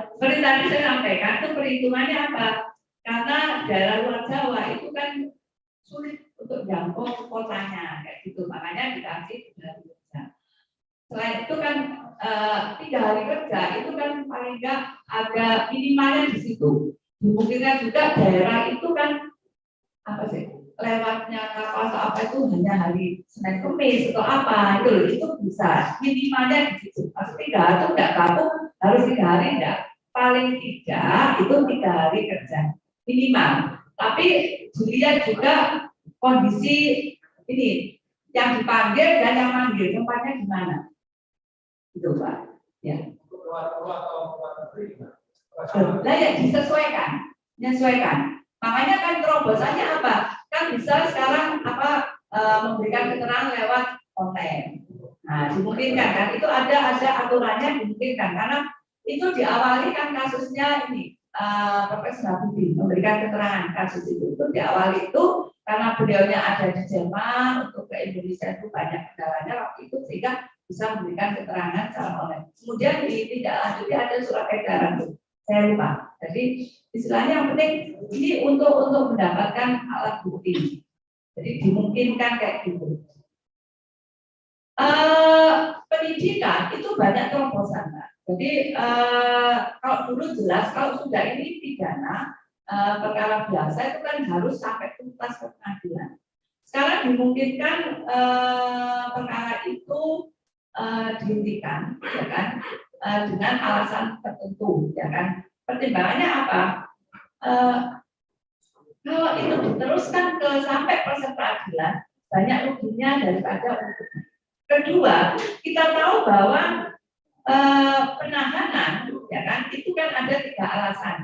Seperti tadi saya sampaikan, itu perhitungannya apa? Karena daerah luar Jawa itu kan sulit untuk jangkau ke kotanya, kayak gitu. Makanya dikasih 3 hari kerja. Selain itu kan 3 hari kerja itu kan paling nggak ada minimalnya di situ. Dimungkinkan juga daerah itu kan apa sih? Lewatnya kapal atau apa itu hanya hari Senin Kamis atau apa itu bisa minimalnya di situ. Maksudnya 3 itu enggak baku harus 3 hari enggak, paling tidak itu 3 hari kerja minimal. Tapi dilihat juga kondisi ini yang dipanggil dan yang manggil tempatnya di mana itu Pak ya. Nah ya disesuaikan, menyesuaikan. Makanya kan terobosannya apa? Kan bisa sekarang memberikan keterangan lewat online. Nah, dimungkinkan kan itu ada aturannya dimungkinkan karena itu diawali kan kasusnya ini Profesor Habibie memberikan keterangan kasus itu diawali itu karena beliaunya ada di Jerman untuk ke Indonesia itu banyak kendalanya waktu itu sehingga bisa memberikan keterangan secara online. Kemudian tidak lanjutnya ada surat edaran itu. Saya lupa. Jadi istilahnya yang penting ini untuk mendapatkan alat bukti. Jadi dimungkinkan kayak gitu. Pendidikan itu banyak terobosan, Mbak. Jadi kalau dulu jelas kalau sudah ini pidana perkara biasa itu kan harus sampai tuntas ke pengadilan. Sekarang dimungkinkan perkara itu dihentikan, ya kan, dengan alasan tertentu, ya kan. Pertimbangannya apa? Kalau itu diteruskan ke sampai proses peradilan, banyak ruginya daripada untungnya. Kedua, kita tahu bahwa penahanan, ya kan, itu kan ada 3 alasan.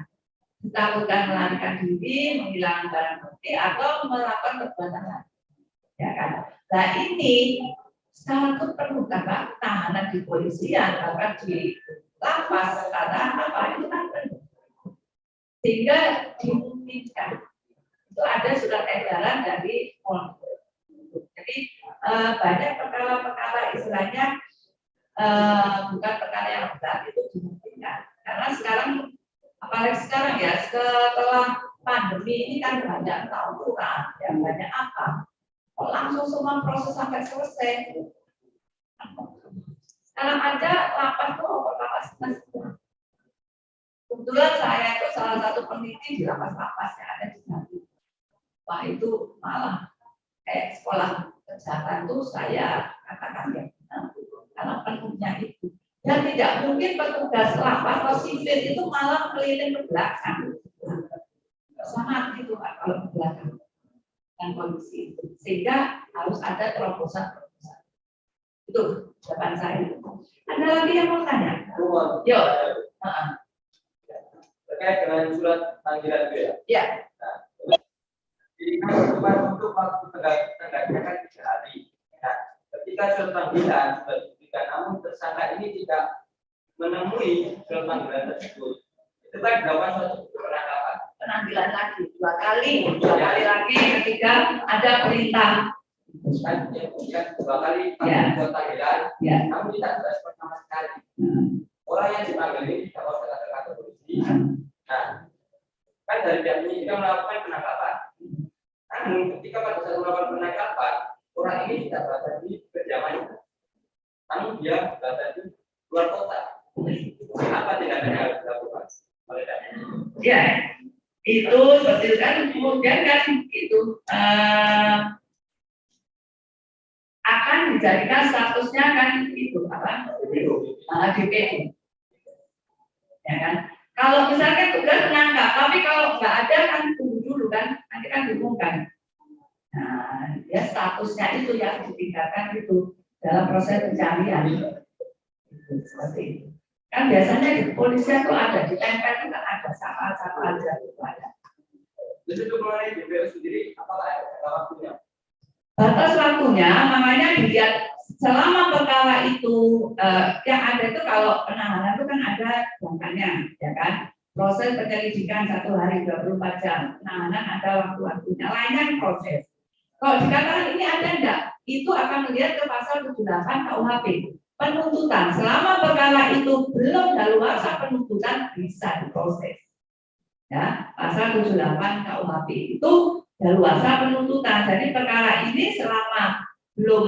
Ditakutkan melarikan diri, menghilangkan barang bukti, atau melakukan perbuatan lain, ya kan. Nah ini sekarang itu perlu Pak, tahanan di polisian, bahkan di lapas, karena apa itu kan perlu. Sehingga dimungkinkan itu ada surat edaran dari Polri. Jadi banyak perkara-perkara istilahnya bukan perkara yang berat itu dimungkinkan. Karena sekarang, apalagi sekarang ya, setelah pandemi ini kan banyak tawuran, ya banyak apa, kok langsung semua proses sampai selesai. Sekarang aja lapas tuh overkapasitas. Kebetulan saya itu salah satu peneliti di lapas-lapas yang ada di sana. Wah itu malah kayak sekolah kesehatan tuh saya katakan ya, karena penuhnya itu. Dan tidak mungkin petugas lapas atau sipil itu malah keliling ke belakang. Sangat gitu Pak kalau ke belakang dan kondisi itu. Sehingga harus ada terobosan-terobosan. Itu jawaban saya. Ada lagi yang mau tanya? Yuk. Terkait dengan surat panggilan itu ya? Ya. Nah, jadi kan cuma untuk waktu tenggatnya kan 3 hari. Nah, ketika surat panggilan sudah diberikan, namun tersangka ini tidak menemui surat panggilan tersebut, itu kan dilakukan suatu penangkapan. Penanggilan lagi 2 kali lagi ketika ada perintah. Kan yang 2 kali surat panggilan, namun tidak respon sama sekali. Orang yang dipanggil ini tidak usah kata-kata polisi. Nah, kan dari pihak ini kita melakukan penangkapan. Namun ketika pada saat melakukan penangkapan, orang ini tidak berada di kediamannya, namun dia berada di luar kota. Apa tindakan yang harus dilakukan oleh pihak ini? Ya, itu seperti kan kemudian kan itu akan dijadikan statusnya kan itu apa? DPO. Ya kan? Kalau misalkan tugas menangkap, tapi kalau nggak ada kan tunggu dulu kan, nanti kan diumumkan. Nah, ya statusnya itu yang ditingkatkan itu dalam proses pencarian. Itu, seperti itu. Kan biasanya di kepolisian tuh ada di tempel itu kan ada siapa aja itu ada. Jadi untuk mengenai DPO sendiri, apakah ada waktunya? Batas waktunya, makanya dilihat selama perkara itu yang ada itu kalau penahanan itu kan ada jangkanya, ya kan? Proses penyelidikan 1 hari 24 jam, penahanan ada waktu-waktunya, lainnya proses. Kalau dikatakan ini ada enggak, itu akan melihat ke pasal 78 KUHP. Penuntutan selama perkara itu belum daluarsa penuntutan bisa diproses. Ya, pasal 78 KUHP itu daluarsa penuntutan. Jadi perkara ini selama belum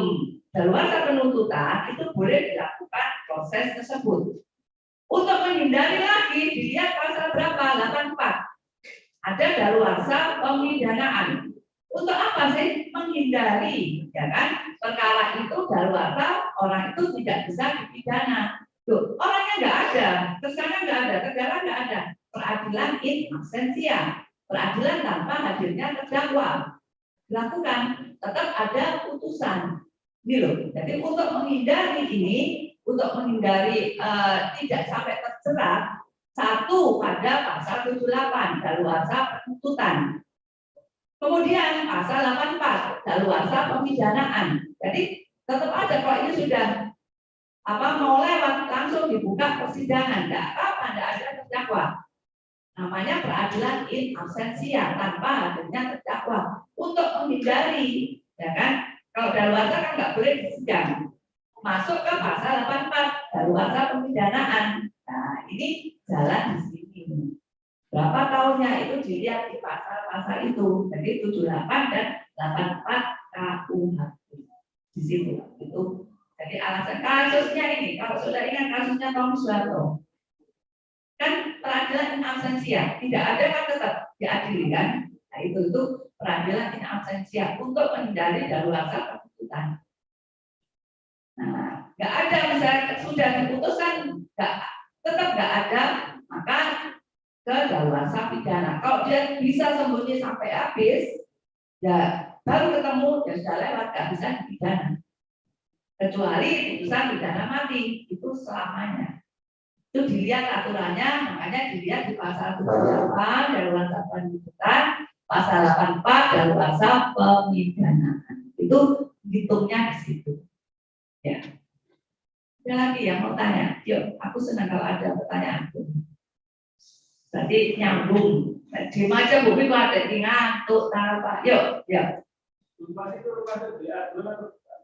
daluarsa penuntutan itu boleh dilakukan proses tersebut. Untuk menghindari lagi dilihat pasal berapa? 84. Ada daluarsa pemidanaan. Untuk apa sih? Menghindari, ya kan? Perkara itu daluarsa orang itu tidak bisa dipidana. Loh, orangnya nggak ada, tersangka nggak ada, terdakwa nggak ada. Peradilan in absentia. Peradilan tanpa hadirnya terdakwa. Dilakukan, tetap ada putusan. Ini loh. Jadi untuk menghindari ini, untuk menghindari tidak sampai terjerat, 1 pada pasal 78 daluarsa penuntutan. Kemudian pasal 84 daluarsa pemidanaan. Jadi tetap ada kalau ini sudah mau lewat langsung dibuka persidangan, tidak apa-apa, tidak ada terdakwa. Namanya peradilan in absentia tanpa adanya terdakwa untuk menghindari, ya kan? Kalau daluarsa kan nggak boleh disidang. Masuk ke pasal 84 daluarsa pemidanaan. Nah, ini jalan di sini. Berapa tahunnya itu dilihat di pasal-pasal itu. Jadi 78 dan 84 KUHP. Di situ itu. Jadi alasan kasusnya ini, kalau sudah ingat kasusnya Tommy Soeharto, kan peradilan in absentia, tidak ada kan tetap diadili kan? Nah itu peradilan in absentia untuk menghindari daluarsa penuntutan. Nah, nggak ada misalnya sudah diputuskan, tetap nggak ada, maka ke daluarsa pidana. Kalau dia bisa sembunyi sampai habis, ya baru ketemu, ya sudah lewat, nggak bisa dipidana. Kecuali putusan pidana mati, itu selamanya. Itu dilihat aturannya, makanya dilihat di pasal 78 daluarsa penuntutan, pasal 84 daluarsa pemidanaan. Itu hitungnya di situ. Ya. Ada lagi yang mau tanya? Yuk, aku senang kalau ada pertanyaan. Berarti nyambung. Di macam bumi kok ada di ngantuk, apa? Yuk, ya.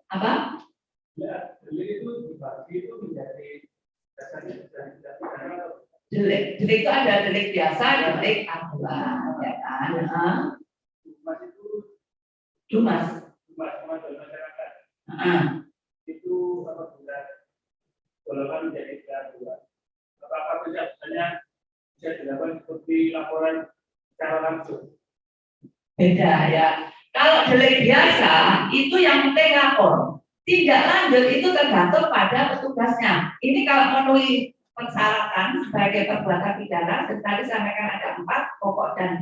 Apa? Ya, delik itu dibagi itu menjadi dasarnya dari Delik itu ada delik biasa, delik aduan, ya kan? Mas itu Dumas. dan masyarakat itu apabila golongan menjadi aduan. Apakah tidak hanya bisa dilakukan seperti laporan secara langsung? Beda ya. Kalau delik biasa itu yang penting lapor. Tindak lanjut itu tergantung pada petugasnya. Ini kalau memenuhi persyaratan sebagai perbuatan pidana, tadi sampaikan ada 4 pokok dan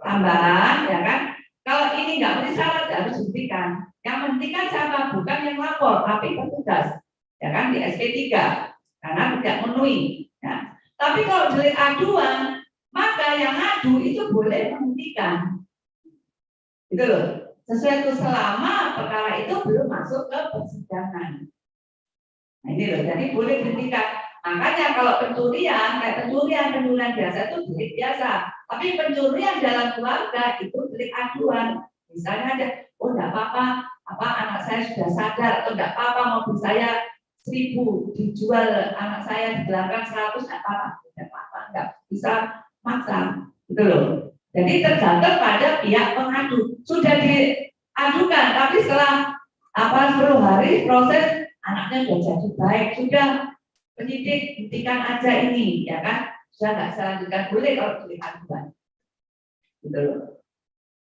tambahan, ya kan? Kalau ini nggak memenuhi syarat harus dibuktikan. Yang penting kan siapa? Bukan yang lapor, tapi petugas, ya kan, di SP3 karena tidak memenuhi. Ya. Tapi kalau delik aduan, maka yang adu itu boleh membuktikan. Gitu loh. Sesuai itu selama perkara itu belum masuk ke persidangan. Nah ini loh, jadi boleh dibuktikan. Makanya kalau pencurian, kayak pencurian biasa itu delik biasa. Tapi pencurian dalam keluarga itu delik aduan. Misalnya ada, oh enggak apa-apa, anak saya sudah sadar, atau enggak apa-apa mobil saya 1000 dijual, anak saya digelangkan 100, enggak apa-apa, enggak bisa maksa. Gitu loh. Jadi tergantung pada pihak pengadu. Sudah diadukan, tapi setelah 10 hari proses anaknya sudah jadi baik, sudah penyidik buktikan aja ini, ya kan? Sudah nggak selanjutkan, boleh kalau delik aduan. Gitu loh.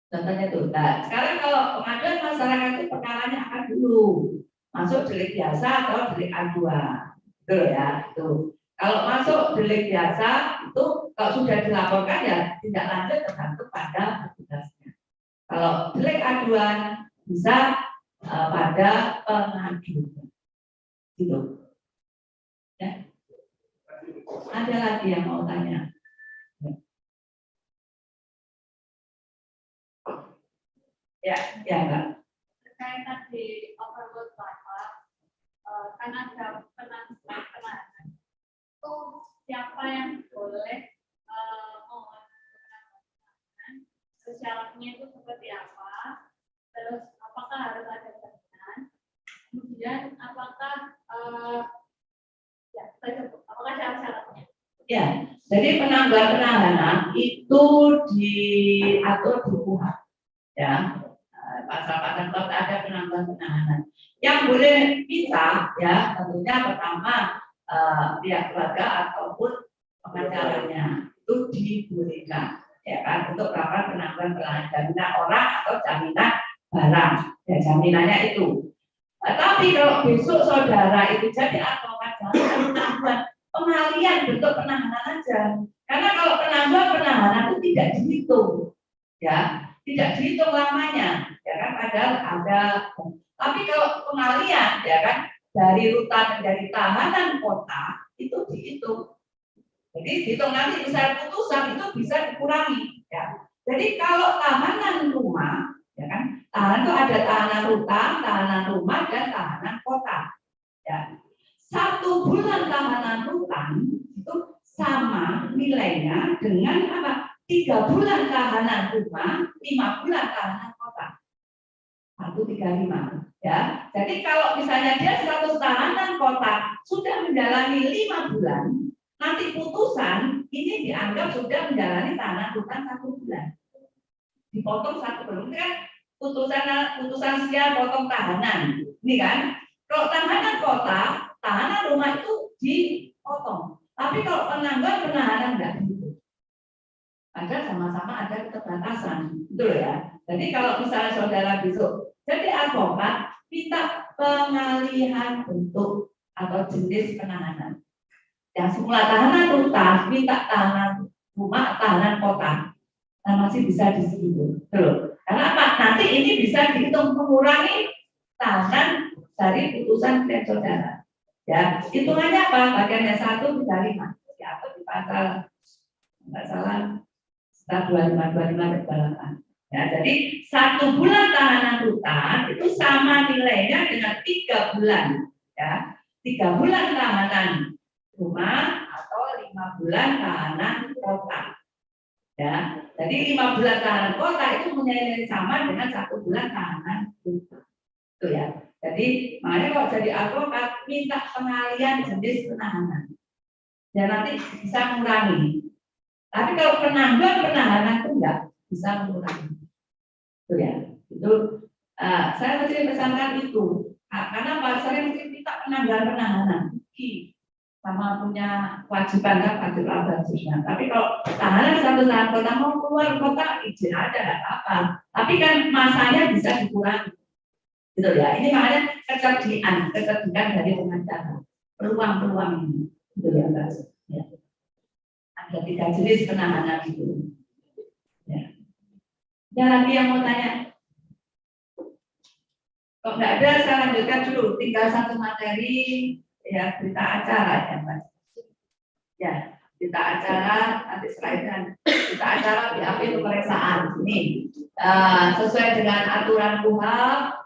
Contohnya tuh. Nah, sekarang kalau pengaduan masyarakat itu perkaranya akan dulu masuk delik biasa atau delik aduan. Gitu loh ya. Itu. Kalau masuk delik biasa itu kalau sudah dilaporkan ya tindak lanjut tergantung pada petugasnya. Kalau delik aduan bisa pada pengadu. Gitu. Ya. Ada lagi yang mau tanya? Ya, Mbak. Terkait tadi overload Bapak, kan ada penahanan. Itu siapa yang boleh mohon penahanan? Terus syaratnya itu seperti apa? Terus apakah harus ada jaminan? Kemudian apakah apakah syarat-syaratnya? Ya, jadi penangguhan penahanan itu diatur di KUHP, ya. Pasal-pasal kalau ada penangguhan penahanan. Yang boleh bisa, ya, tentunya pertama pihak keluarga ataupun pengacaranya itu dibolehkan, ya kan, untuk melakukan penangguhan penahanan, jaminan orang atau jaminan barang, ya jaminannya itu. Tapi kalau besok saudara itu jadi advokat, jangan penangguhan, pengalian bentuk penahanan aja. Karena kalau penangguhan penahanan itu tidak dihitung, ya, tidak dihitung lamanya, ya kan, padahal ada. Tapi kalau pengalian, ya kan, dari rutan menjadi tahanan kota itu dihitung. Jadi dihitung nanti besar putusan itu bisa dikurangi, ya. Jadi kalau tahanan rumah, ya kan, tahanan itu ada tahanan rutan, tahanan rumah, dan tahanan kota. Ya. 1 bulan tahanan rutan itu sama nilainya dengan apa? 3 bulan tahanan rumah, 5 bulan tahanan kota. 135. Ya. Jadi kalau misalnya dia 100 tahanan kota sudah menjalani 5 bulan, nanti putusan ini dianggap sudah menjalani tahanan rutan 1 bulan. Dipotong 1 bulan, kan putusan sekian potong tahanan, ini kan. Kalau tahanan kota, tahanan rumah itu dipotong. Tapi kalau penangguhan penahanan enggak gitu. Ada sama-sama ada keterbatasan, betul ya. Jadi kalau misalnya saudara besok jadi advokat, minta pengalihan bentuk atau jenis penahanan. Yang semula tahanan rutan, minta tahanan rumah, tahanan kota. Nah, masih bisa di situ, betul. Karena apa? Nanti ini bisa dihitung mengurangi tahanan dari putusan klien saudara. Ya, hitungannya apa? Bagiannya 1 bisa 5. Diatur di pasal enggak salah 2528. Ya, jadi 1 bulan tahanan rutan itu sama nilainya dengan 3 bulan. Ya, 3 bulan tahanan rumah atau 5 bulan tahanan kota. Ya, jadi 5 bulan tahanan kota itu punya nilai sama dengan 1 bulan tahanan rumah. Itu ya. Jadi makanya kalau jadi advokat minta pengalian jenis penahanan, dan nanti bisa mengurangi. Tapi kalau penangguhan penahanan itu enggak bisa mengurangi. Itu ya, itu saya mesti pesankan itu. Karena Pak sering minta penangguhan penahanan, sama punya kewajiban kan wajib lapor khususnya. Tapi kalau tahanan satu saat kota mau keluar kota izin aja nggak apa-apa. Tapi kan masanya bisa dikurangi. Gitu ya. Ini makanya kecerdikan dari pengacara. Peluang-peluang ini. Gitu ya, Mbak. Ya. Ada 3 jenis penahanan itu. Ya. Ada lagi yang mau tanya? Kok nggak ada, saya lanjutkan dulu. Tinggal 1 materi, ya berita acara ya Mbak. Ya, berita acara, nanti selainnya berita acara BAP pemeriksaan. Ini sesuai dengan aturan KUHP,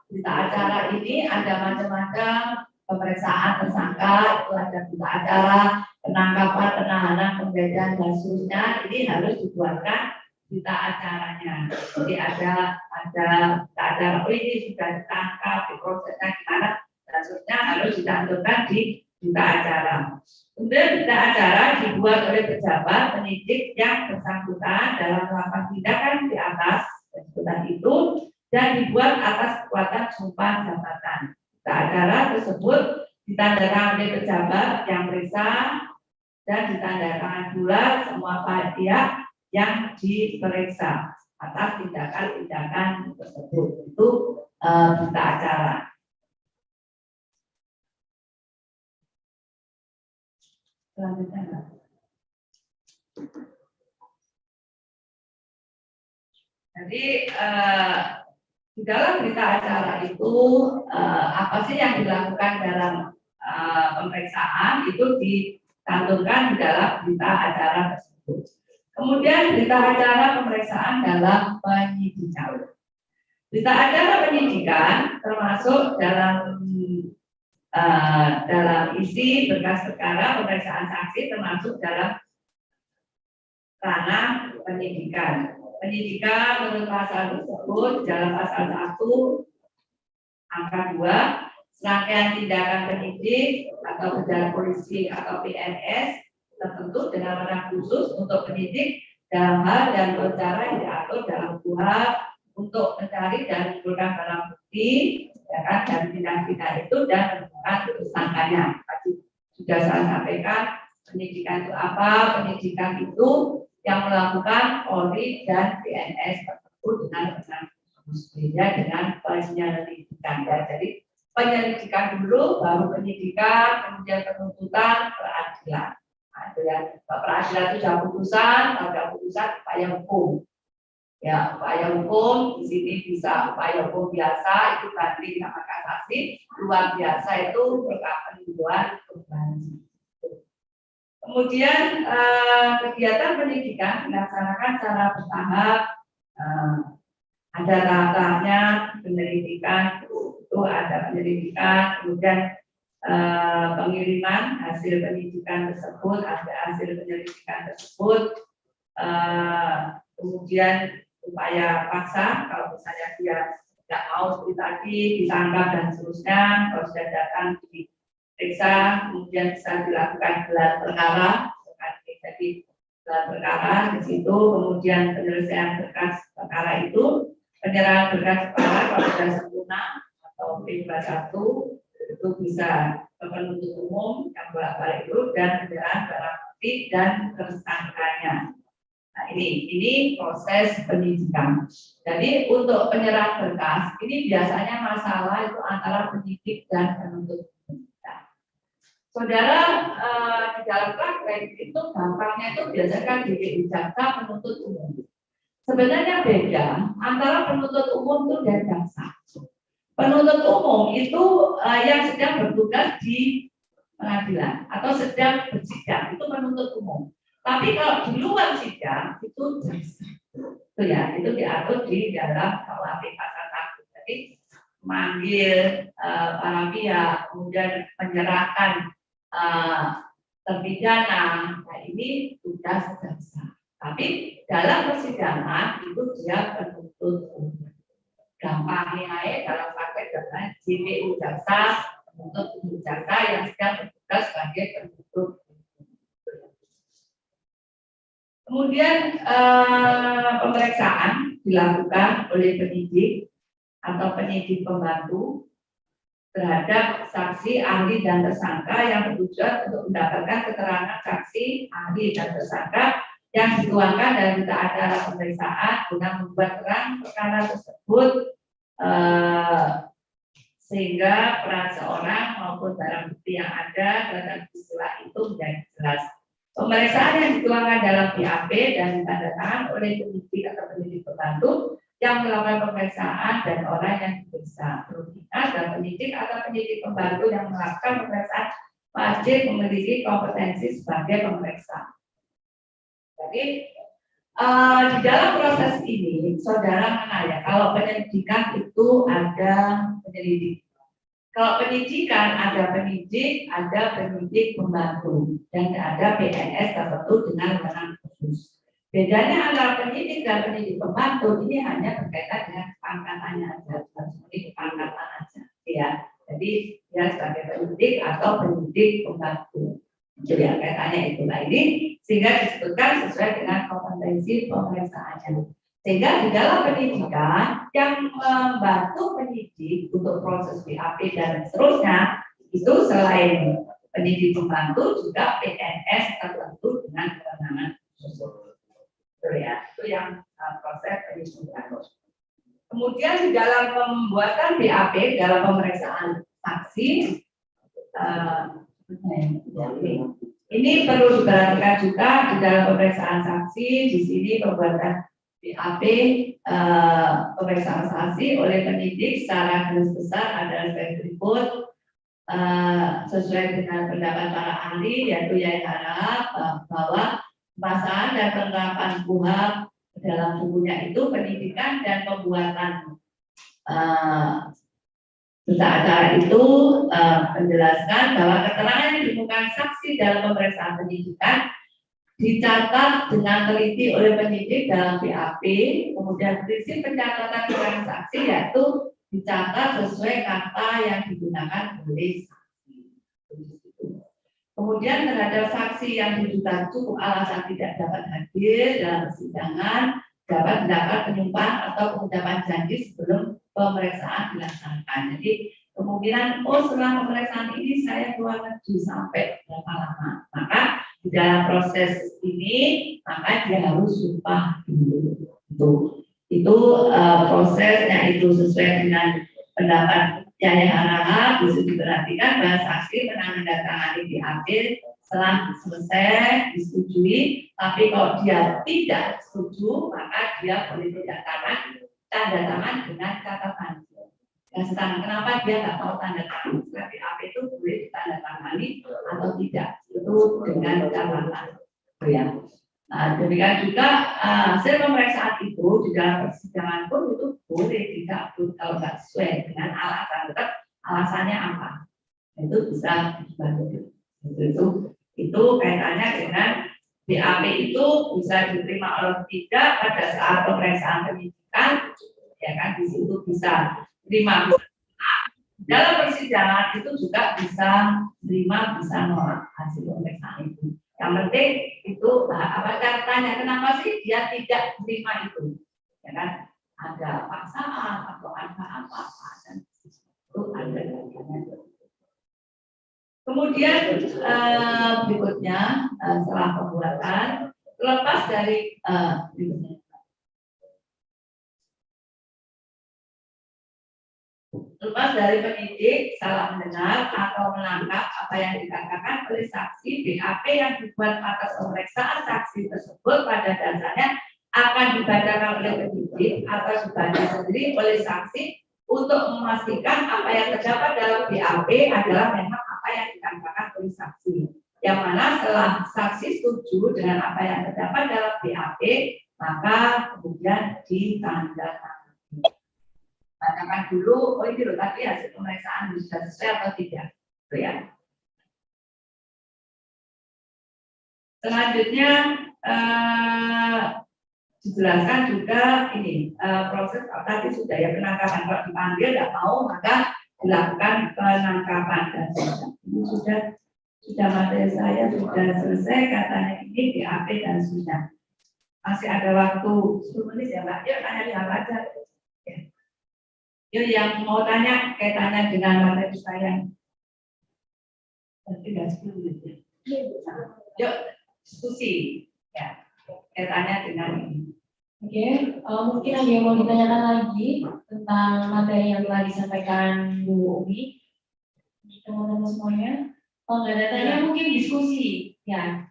berita acara ini ada macam-macam pemeriksaan tersangka, itu ada berita acara, penangkapan, penahanan, penggeledahan dan seterusnya. Ini harus dibuatkan berita acaranya. Jadi ada berita acara, oh ini sudah ditangkap, prosesnya gimana, dan seterusnya harus dicantumkan di berita acara. Kemudian berita acara dibuat oleh pejabat penyidik yang bersangkutan dalam melakukan tindakan di atas sebutan itu dan dibuat atas kekuatan sumpah jabatan. Berita acara tersebut ditandatangan oleh pejabat yang periksa dan ditandatangan pula semua pihak yang diperiksa atas tindakan-tindakan tersebut. Itu berita acara. Selanjutnya. Jadi di dalam berita acara itu apa sih yang dilakukan dalam pemeriksaan itu dicantumkan di dalam berita acara tersebut. Kemudian berita acara pemeriksaan dalam penyidikan. Berita acara penyidikan termasuk dalam isi berkas perkara pemeriksaan saksi termasuk dalam ranah penyidikan. Penyidikan menurut pasal tersebut dalam pasal 1 angka 2 serangkaian tindakan penyidik atau pejabat polisi atau PNS tertentu dengan ranah khusus untuk penyidik dalam hal dan perkara yang diatur dalam KUHP untuk mencari dan mengumpulkan barang bukti ya kan, dari tindak pidana itu dan menemukan tersangkanya. Tadi sudah saya sampaikan penyidikan itu apa? Penyidikan itu yang melakukan Polri dan PNS tertentu dengan berbeda dengan penyelidikan. Ya. Jadi penyelidikan dulu, baru penyidikan, kemudian penuntutan, peradilan. Nah, itu ya. Peradilan itu sudah putusan, ada putusan upaya hukum. Ya, upaya hukum di sini bisa upaya hukum biasa itu banding sama kasasi, luar biasa itu peninjauan kembali. Kemudian kegiatan pendidikan dilaksanakan secara bertahap, ada tahap-tahapnya penyelidikan itu ada penyelidikan, kemudian pengiriman hasil pendidikan tersebut, ada hasil penyelidikan tersebut, kemudian upaya paksa, kalau misalnya dia tidak mau seperti tadi, ditangkap dan seterusnya, kalau sudah datang diperiksa, kemudian bisa dilakukan gelar perkara, jadi gelar perkara di situ, kemudian penyelesaian berkas perkara itu, penyerahan berkas perkara kalau sudah sempurna atau P21 itu bisa ke penuntut umum yang bolak-balik itu dan penyerahan barang bukti dan tersangkanya. Nah, ini proses penyidikan. Jadi untuk penyerahan berkas ini biasanya masalah itu antara penyidik dan penuntut umum. Nah, saudara di dalam praktek itu gampangnya itu biasanya kan jaksa penuntut umum. Sebenarnya beda antara penuntut umum itu dan jaksa. Penuntut umum itu yang sedang bertugas di pengadilan atau sedang bersidang itu penuntut umum. Tapi kalau di luar sidang itu jaksa. Itu ya, itu diatur di dalam KUHP pasal 1. Jadi memanggil para pihak, kemudian menyerahkan terpidana. Nah, ini tugas jaksa. Tapi dalam persidangan itu dia penuntut umum. Gampangnya dalam praktek dengan JPU jaksa, penuntut umum jaksa yang sedang bertugas sebagai penuntut. Kemudian pemeriksaan dilakukan oleh penyidik atau penyidik pembantu terhadap saksi, ahli, dan tersangka yang bertujuan untuk mendapatkan keterangan saksi, ahli, dan tersangka yang dituangkan dalam berita acara pemeriksaan guna membuat terang perkara tersebut sehingga peran seorang maupun barang bukti yang ada dalam peristiwa itu menjadi jelas. Pemeriksaan yang dituangkan dalam BAP dan ditandatangan oleh penyidik atau penyidik pembantu yang melakukan pemeriksaan dan orang yang diperiksa. Perlu diingat, dan penyidik atau penyidik pembantu yang melakukan pemeriksaan wajib memiliki kompetensi sebagai pemeriksa. Jadi di dalam proses ini, saudara mengenal ya, kalau penyelidikan itu ada penyelidik. Kalau penyidikan ada penyidik, ada penyidik pembantu, dan ada PNS tertentu dengan wewenang khusus. Bedanya antara penyidik dan penyidik pembantu ini hanya berkaitan dengan pangkatannya aja, seperti pangkatan aja, ya. Jadi dia sebagai penyidik atau penyidik pembantu. Jadi kaitannya itulah ini, sehingga disebutkan sesuai dengan kompetensi pemeriksaannya. Sehingga di dalam penyidikan yang membantu penyidik untuk proses BAP dan seterusnya itu selain penyidik pembantu juga PNS tertentu dengan kewenangan khusus. Ya, itu yang proses penyidikan. Kemudian di dalam pembuatan BAP dalam pemeriksaan saksi ini perlu diperhatikan juga di dalam pemeriksaan saksi. Di sini pembuatan BAP pemeriksaan saksi oleh penyidik secara garis besar adalah sebagai berikut. Sesuai dengan pendapat para ahli, yaitu yang harap bahwa pembahasan dan penerapan KUHP dalam bukunya itu pendidikan dan pembuatan berita acara itu menjelaskan bahwa keterangan yang ditemukan saksi dalam pemeriksaan penyidikan dicatat dengan teliti oleh penyidik dalam BAP. Kemudian prinsip pencatatan keterangan saksi yaitu dicatat sesuai kata yang digunakan oleh saksi. Kemudian terhadap saksi yang diduga cukup alasan tidak dapat hadir dalam persidangan dapat mendapat penyumpaan atau pengucapan janji sebelum pemeriksaan dilaksanakan. Jadi kemungkinan setelah pemeriksaan ini saya keluar negeri sampai berapa lama, maka di dalam proses ini maka dia harus sumpah dulu. Itu prosesnya itu sesuai dengan pendapat yang harap bisa diperhatikan bahwa saksi menandatangani BAP setelah selesai disetujui, tapi kalau dia tidak setuju maka dia boleh tidak tanda tangan dengan catatan. Kenapa dia nggak mau tanda tangan? Tapi apa itu boleh ditandatangani atau tidak? Itu dengan catatan. Ya. Nah, demikian juga hasil pemeriksaan itu di dalam persidangan pun itu boleh dicabut kalau nggak sesuai dengan alasan. Tetap alasannya apa? Itu bisa dibantu. Itu kaitannya dengan BAP itu bisa diterima oleh tidak pada saat pemeriksaan penyidikan, ya kan? Di situ bisa terima. Dalam persidangan itu juga bisa terima, bisa nolak hasil pemeriksaan itu. Yang penting itu apa caranya? Kenapa sih dia tidak terima itu? Ya kan? Ada paksaan atau ada apa-apa dan itu ada caranya. Kemudian berikutnya setelah pembuatan lepas dari lepas dari penyidik salah mendengar atau menangkap apa yang dikatakan oleh saksi, BAP yang dibuat atas pemeriksaan saksi tersebut pada dasarnya akan dibacakan oleh penyidik atau dibaca sendiri oleh saksi untuk memastikan apa yang terdapat dalam BAP adalah memang apa yang dikatakan oleh saksi. Yang mana setelah saksi setuju dengan apa yang terdapat dalam BAP, maka kemudian ditandatangani. Tanyakan dulu, ini loh tadi hasil pemeriksaan sudah sesuai atau tidak, ya. Selanjutnya dijelaskan juga ini proses tadi sudah ya penangkapan, kalau dipanggil nggak mau maka dilakukan penangkapan dan ini sudah materi saya sudah selesai katanya ini BAP dan sudah masih ada waktu 10 menit ya Mbak, yuk tanya apa aja ya. Yuk yang mau tanya kaitannya dengan materi saya tinggal 10 menit ya. Yuk diskusi ya kaitannya dengan ini. Oke, mungkin ada yang mau ditanyakan lagi tentang materi yang telah disampaikan Bu Umi, teman-teman semuanya. Kalau nggak ada tanya mungkin diskusi ya.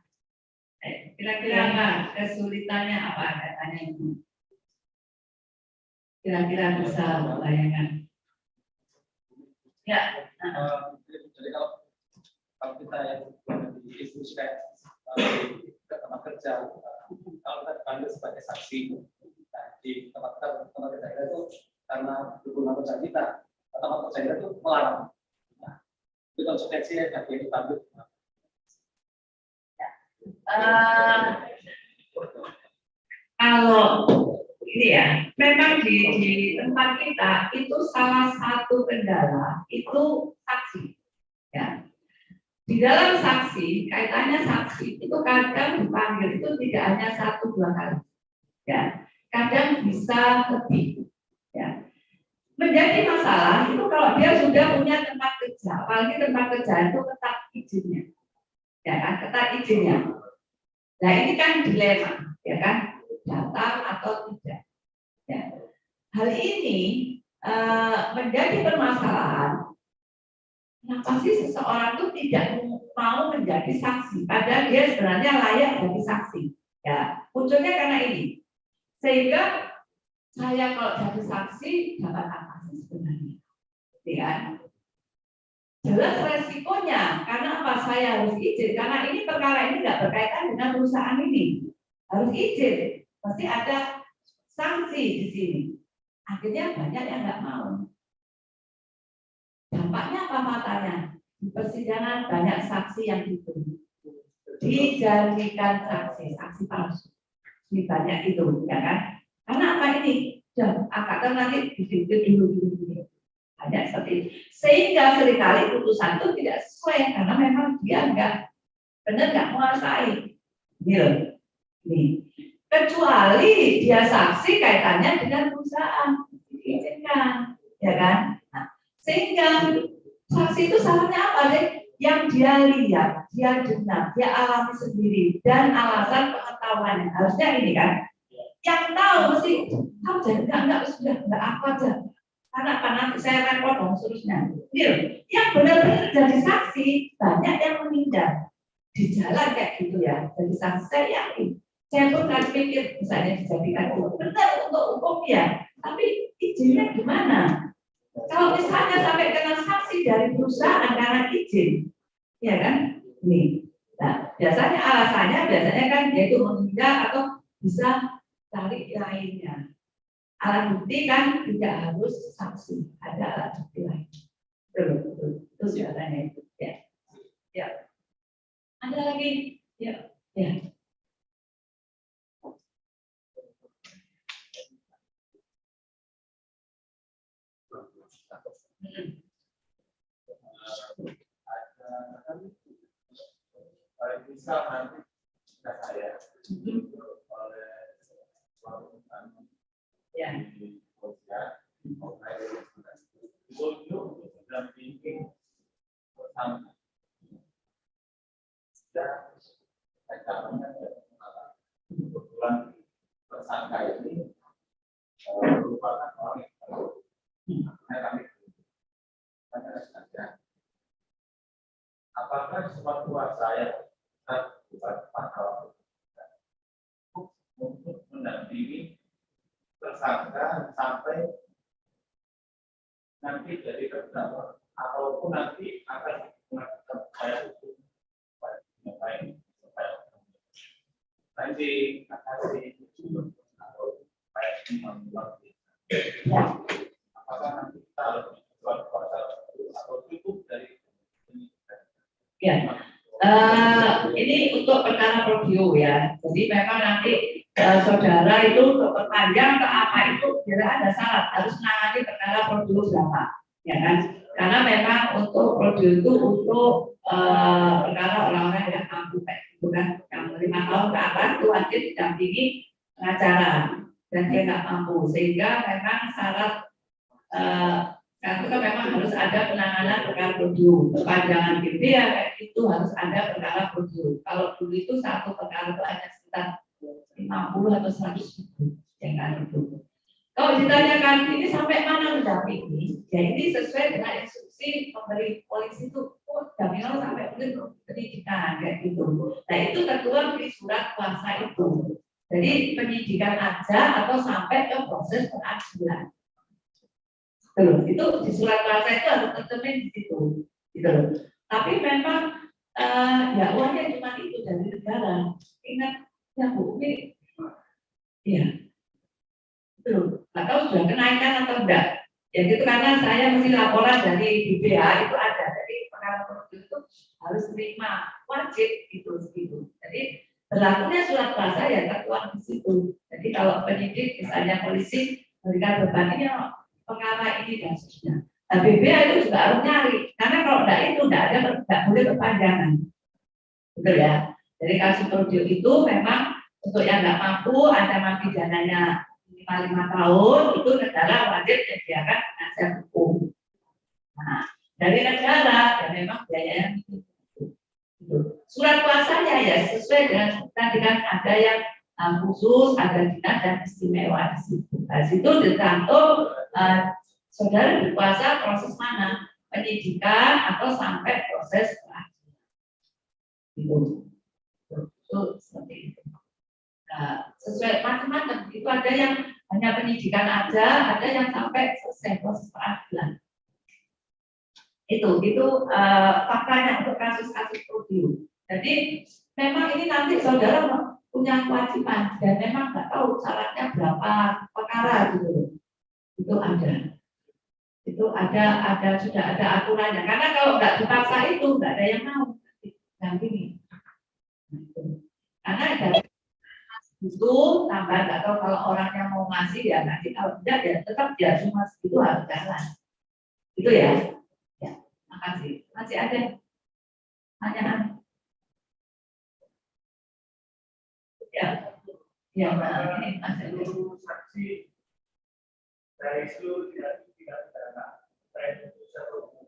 Kira-kira apa kesulitannya apa katanya itu? Kira-kira bisa membayangkan? Ya. Jadi kalau kita yang diskusikan ke tempat kerja, kalau kita dipanggil sebagai saksi di tempat kerja kita itu karena dukungan kerja kita, tempat kerja kita itu melarang. Nah, itu konsekuensinya yang dipanggil. Kalau ini ya, memang di tempat kita itu salah satu kendala itu saksi. Ya. Di dalam saksi, kaitannya saksi itu kadang dipanggil itu tidak hanya 1-2 kali. Ya. Kadang bisa lebih. Ya. Menjadi masalah itu kalau dia sudah punya tempat kerja, apalagi tempat kerja itu ketat izinnya. Ya kan, ketat izinnya. Nah ini kan dilema, ya kan, datang atau tidak. Ya. Hal ini menjadi permasalahan. Kenapa sih seseorang itu tidak mau menjadi saksi, padahal dia sebenarnya layak jadi saksi? Ya, munculnya karena ini. Sehingga saya kalau jadi saksi dapat apa sih sebenarnya? Ya. Jelas resikonya, karena apa saya harus izin? Karena ini perkara ini tidak berkaitan dengan perusahaan ini, harus izin. Pasti ada sanksi di sini. Akhirnya banyak yang nggak mau. Dampaknya apa matanya? Di persidangan banyak saksi yang diberi, dijadikan saksi palsu. Ini banyak itu, ya kan? Karena apa ini? Akan nanti dikit dulu. Banyak seperti itu. Sehingga seringkali putusan itu tidak sesuai karena memang dia nggak menguasai. Nih. Kecuali dia saksi kaitannya dengan perusahaan, diizinkan, ya kan? Nah, sehingga saksi itu salahnya apa deh? Yang dia lihat, dia dengar, dia alami sendiri dan alasan pengetahuannya harusnya ini kan? Yang tahu mesti kamu jadi nggak apa aja. Karena apa nanti saya repot dong seterusnya. Yang benar-benar jadi saksi banyak yang meninggal di jalan kayak gitu ya. Jadi saksi saya yakin. Saya pun nggak pikir misalnya dijadikan itu benar untuk hukum ya. Tapi izinnya gimana? Kalau misalnya sampai kena saksi dari perusahaan karena izin, ya kan? Nih, nah biasanya alasannya kan yaitu meninggal atau bisa cari lainnya. Alat bukti kan tidak harus saksi, ada alat bukti lain. Betul. Itu biasanya itu. Ya. Ada lagi? Ya. Bisa nanti saya oleh Ya. di Korea itu mendampingi tersangka. Dan kebetulan tersangka ini merupakan orang yang apakah suatu saya bukan pasal untuk mendampingi tersangka sampai nanti jadi terdakwa ataupun nanti akan melakukan upaya hukum nanti kasih atau upaya membuat apakah nanti kita harus membuat pasal atau cukup dari Ya. Ini untuk perkara preview ya. Jadi memang nanti saudara itu untuk perpanjang ke apa itu tidak ada syarat harus menangani perkara prosedur berapa, ya kan? Karena memang untuk prosedur itu untuk perkara orang-orang yang mampu, bukan yang 5 tahun ke atas itu wajib didampingi pengacara dan dia nggak mampu, sehingga memang syarat itu kan memang harus ada penanganan perkara prosedur. Perpanjangan BP ya itu harus ada perkara prosedur. Kalau dulu itu satu perkara itu hanya sekitar 50 atau 100 ribu, ya kan itu. Kalau ditanyakan ini sampai mana mendampingi, ya ini sesuai dengan instruksi pemberi polisi itu, dampingan sampai penyidikan kayak gitu. Nah itu tertuang di surat kuasa itu. Jadi penyidikan aja atau sampai ke proses pengadilan. Itu di surat kuasa itu harus tercermin di situ, gitu. Tapi memang ya uangnya cuma itu dari negara. Ingat ya Bu, ini, ya. Atau sudah kenaikan atau enggak ya gitu, karena saya mesti laporan dari BPH itu ada, jadi perkara prosedur itu harus terima wajib itu segitu. Jadi berlakunya surat kuasa ya tertuang di situ. Jadi kalau penyidik misalnya polisi memberikan beban ini perkara ini dan seterusnya, nah BPH itu juga harus nyari, karena kalau enggak itu enggak boleh perpanjangan, betul ya. Jadi kasus prosedur itu memang untuk yang enggak mampu ancaman pidananya 5 tahun itu negara wajib menyediakan penasihat hukum. Nah, dari negara ya memang biayanya itu. Surat kuasanya ya sesuai dengan tadi kan ada yang khusus, ada dinas dan istimewa di situ. Nah, situ tergantung saudara berkuasa proses mana, penyidikan atau sampai proses pengadilan. Itu seperti itu. Nah, sesuai macam-macam itu, ada yang hanya penyidikan aja, ada yang sampai selesai proses peradilan. Itu faktanya untuk kasus-kasus prosedur. Jadi memang ini nanti saudara punya kewajiban dan memang nggak tahu syaratnya berapa perkara gitu. Itu ada sudah ada aturannya. Karena kalau nggak dipaksa itu nggak ada yang mau dampingi. Karena dari itu tambah nggak tahu kalau orangnya mau ngasih ya nanti, kalau tidak ya tetap ya cuma segitu harus jalan. Itu ya. Ya, makasih. Masih ada pertanyaan? Ya. Ya, nah, ini masih ada. Saksi dari seluruh tidak pidana terkait putusan hukum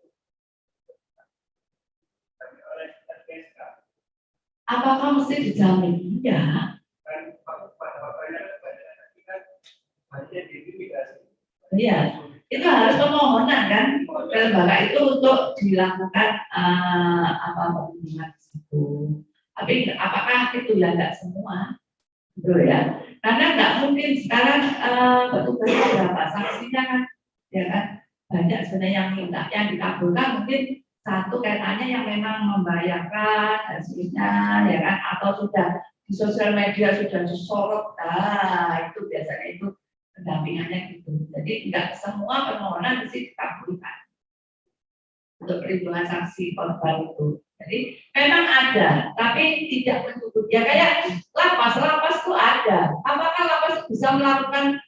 oleh LPSK. Apakah mesti dijamin? Ya. Dan pada kan hanya diintimidasi. Iya, itu harus permohonan kan ke lembaga itu untuk dilakukan pembunuhan itu. Tapi apakah itu ya enggak semua, betul ya? Karena enggak mungkin sekarang petugasnya berapa, sanksinya kan, ya kan banyak sebenarnya yang minta, yang dikabulkan mungkin satu kaitannya yang memang membayarkan dan sebagainya, ya kan, atau sudah di sosial media sudah disorot, itu biasanya itu pendampingannya gitu. Jadi tidak semua permohonan mesti dikabulkan untuk perlindungan saksi korban itu. Jadi memang ada, tapi tidak menutup. Ya kayak lapas itu ada. Apakah lapas bisa melakukan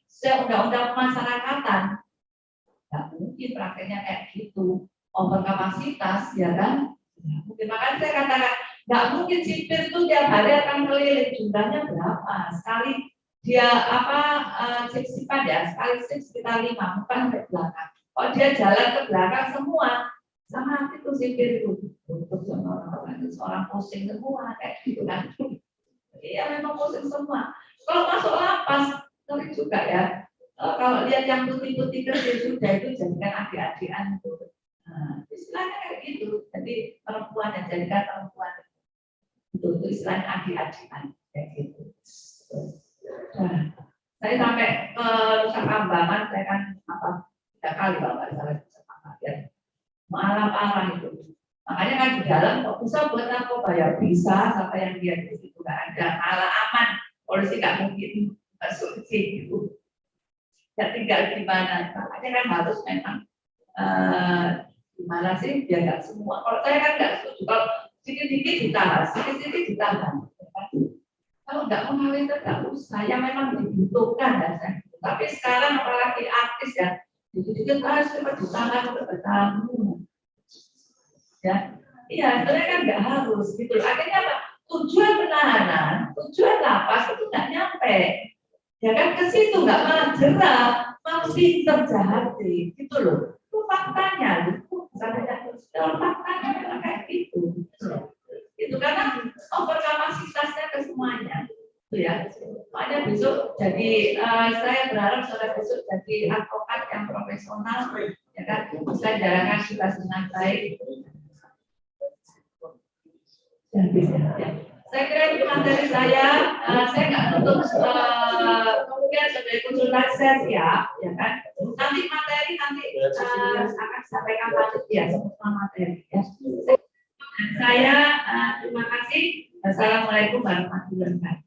undang-undang pemasyarakatan? Tidak mungkin prakteknya kayak gitu. Overkapasitas, ya kan? Mungkin makanya saya katakan nggak mungkin sipir itu tiap hari akan keliling, jumlahnya berapa sekali dia sip-sipan ya, sekali sip sekitar 5, bukan ke belakang. Kalau dia jalan ke belakang semua sama itu sipir itu untuk seorang pusing semua kayak gitu kan. Iya memang pusing semua. Kalau masuk lapas ngeri juga ya. Kalau lihat yang putih-putih kecil sudah itu jadikan adik-adikan itu. Nah, istilahnya kayak gitu. Jadi perempuan yang jadikan perempuan itu istilahnya adik-adikan kayak gitu. Nah, saya sampai ke Nusa Kambangan, saya kan 3 kali kalau nggak salah Nusa Kambangan ya. Malam-malam itu. Makanya kan di dalam kok bisa buat narkoba ya bisa, sampai yang dia di situ nggak ada, malah aman, polisi nggak mungkin masuk ke situ. Ya tinggal di mana, makanya kan harus memang gimana sih biar nggak semua. Kalau saya kan nggak setuju, kalau sedikit-sedikit ditahan, sedikit-sedikit ditahan. Kalau nggak mau kawin nggak usah, yang memang dibutuhkan dan tapi sekarang apalagi artis ya, dikit-dikit harus cepat ditangan untuk bertamu. Ya, iya, sebenarnya kan nggak harus gitu. Akhirnya apa? Tujuan penahanan, tujuan lapas itu nggak nyampe. Ya kan ke situ nggak malah jerak, malah pinter jahat gitu loh. Itu faktanya, itu faktanya memang kayak gitu. Itu karena over kapasitasnya ke semuanya. Itu ya. Makanya besok jadi saya berharap saudara besok jadi advokat yang profesional, ya kan, bisa jalankan tugas dengan baik. Ya. Saya kira itu materi saya nggak nutup mungkin sebagai konsultasi saya siap, ya kan. Nanti materi akan disampaikan lanjut ya semua materi. Ya. Saya terima kasih. Assalamualaikum warahmatullahi wabarakatuh.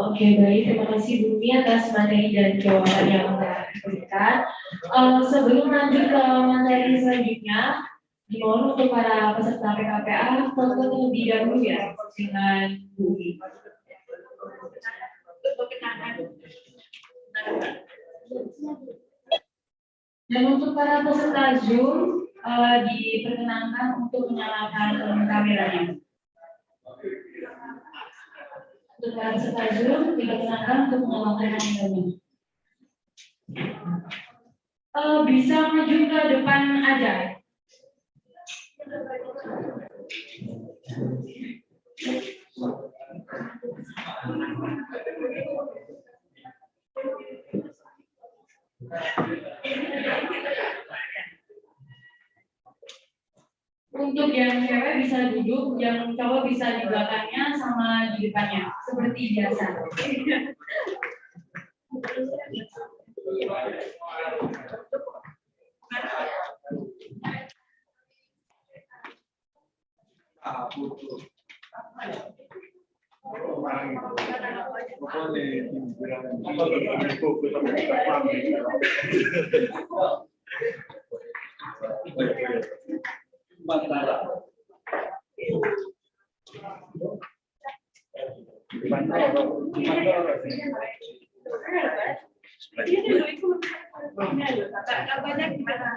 Oke, baik. Terima kasih Bu Mi atas materi dan jawaban yang Anda berikan. Sebelum lanjut ke materi selanjutnya, dimohon untuk para peserta PKPA terlebih dahulu ya dengan Bu Mi. Dan untuk para peserta Zoom diperkenankan untuk menyalakan kameranya. Untuk para peserta Zoom diperkenankan untuk menyalakan kameranya. Bisa maju ke depan aja. Untuk yang cewek bisa duduk, yang cowok bisa di belakangnya sama di depannya, seperti biasa. Banyak gimana?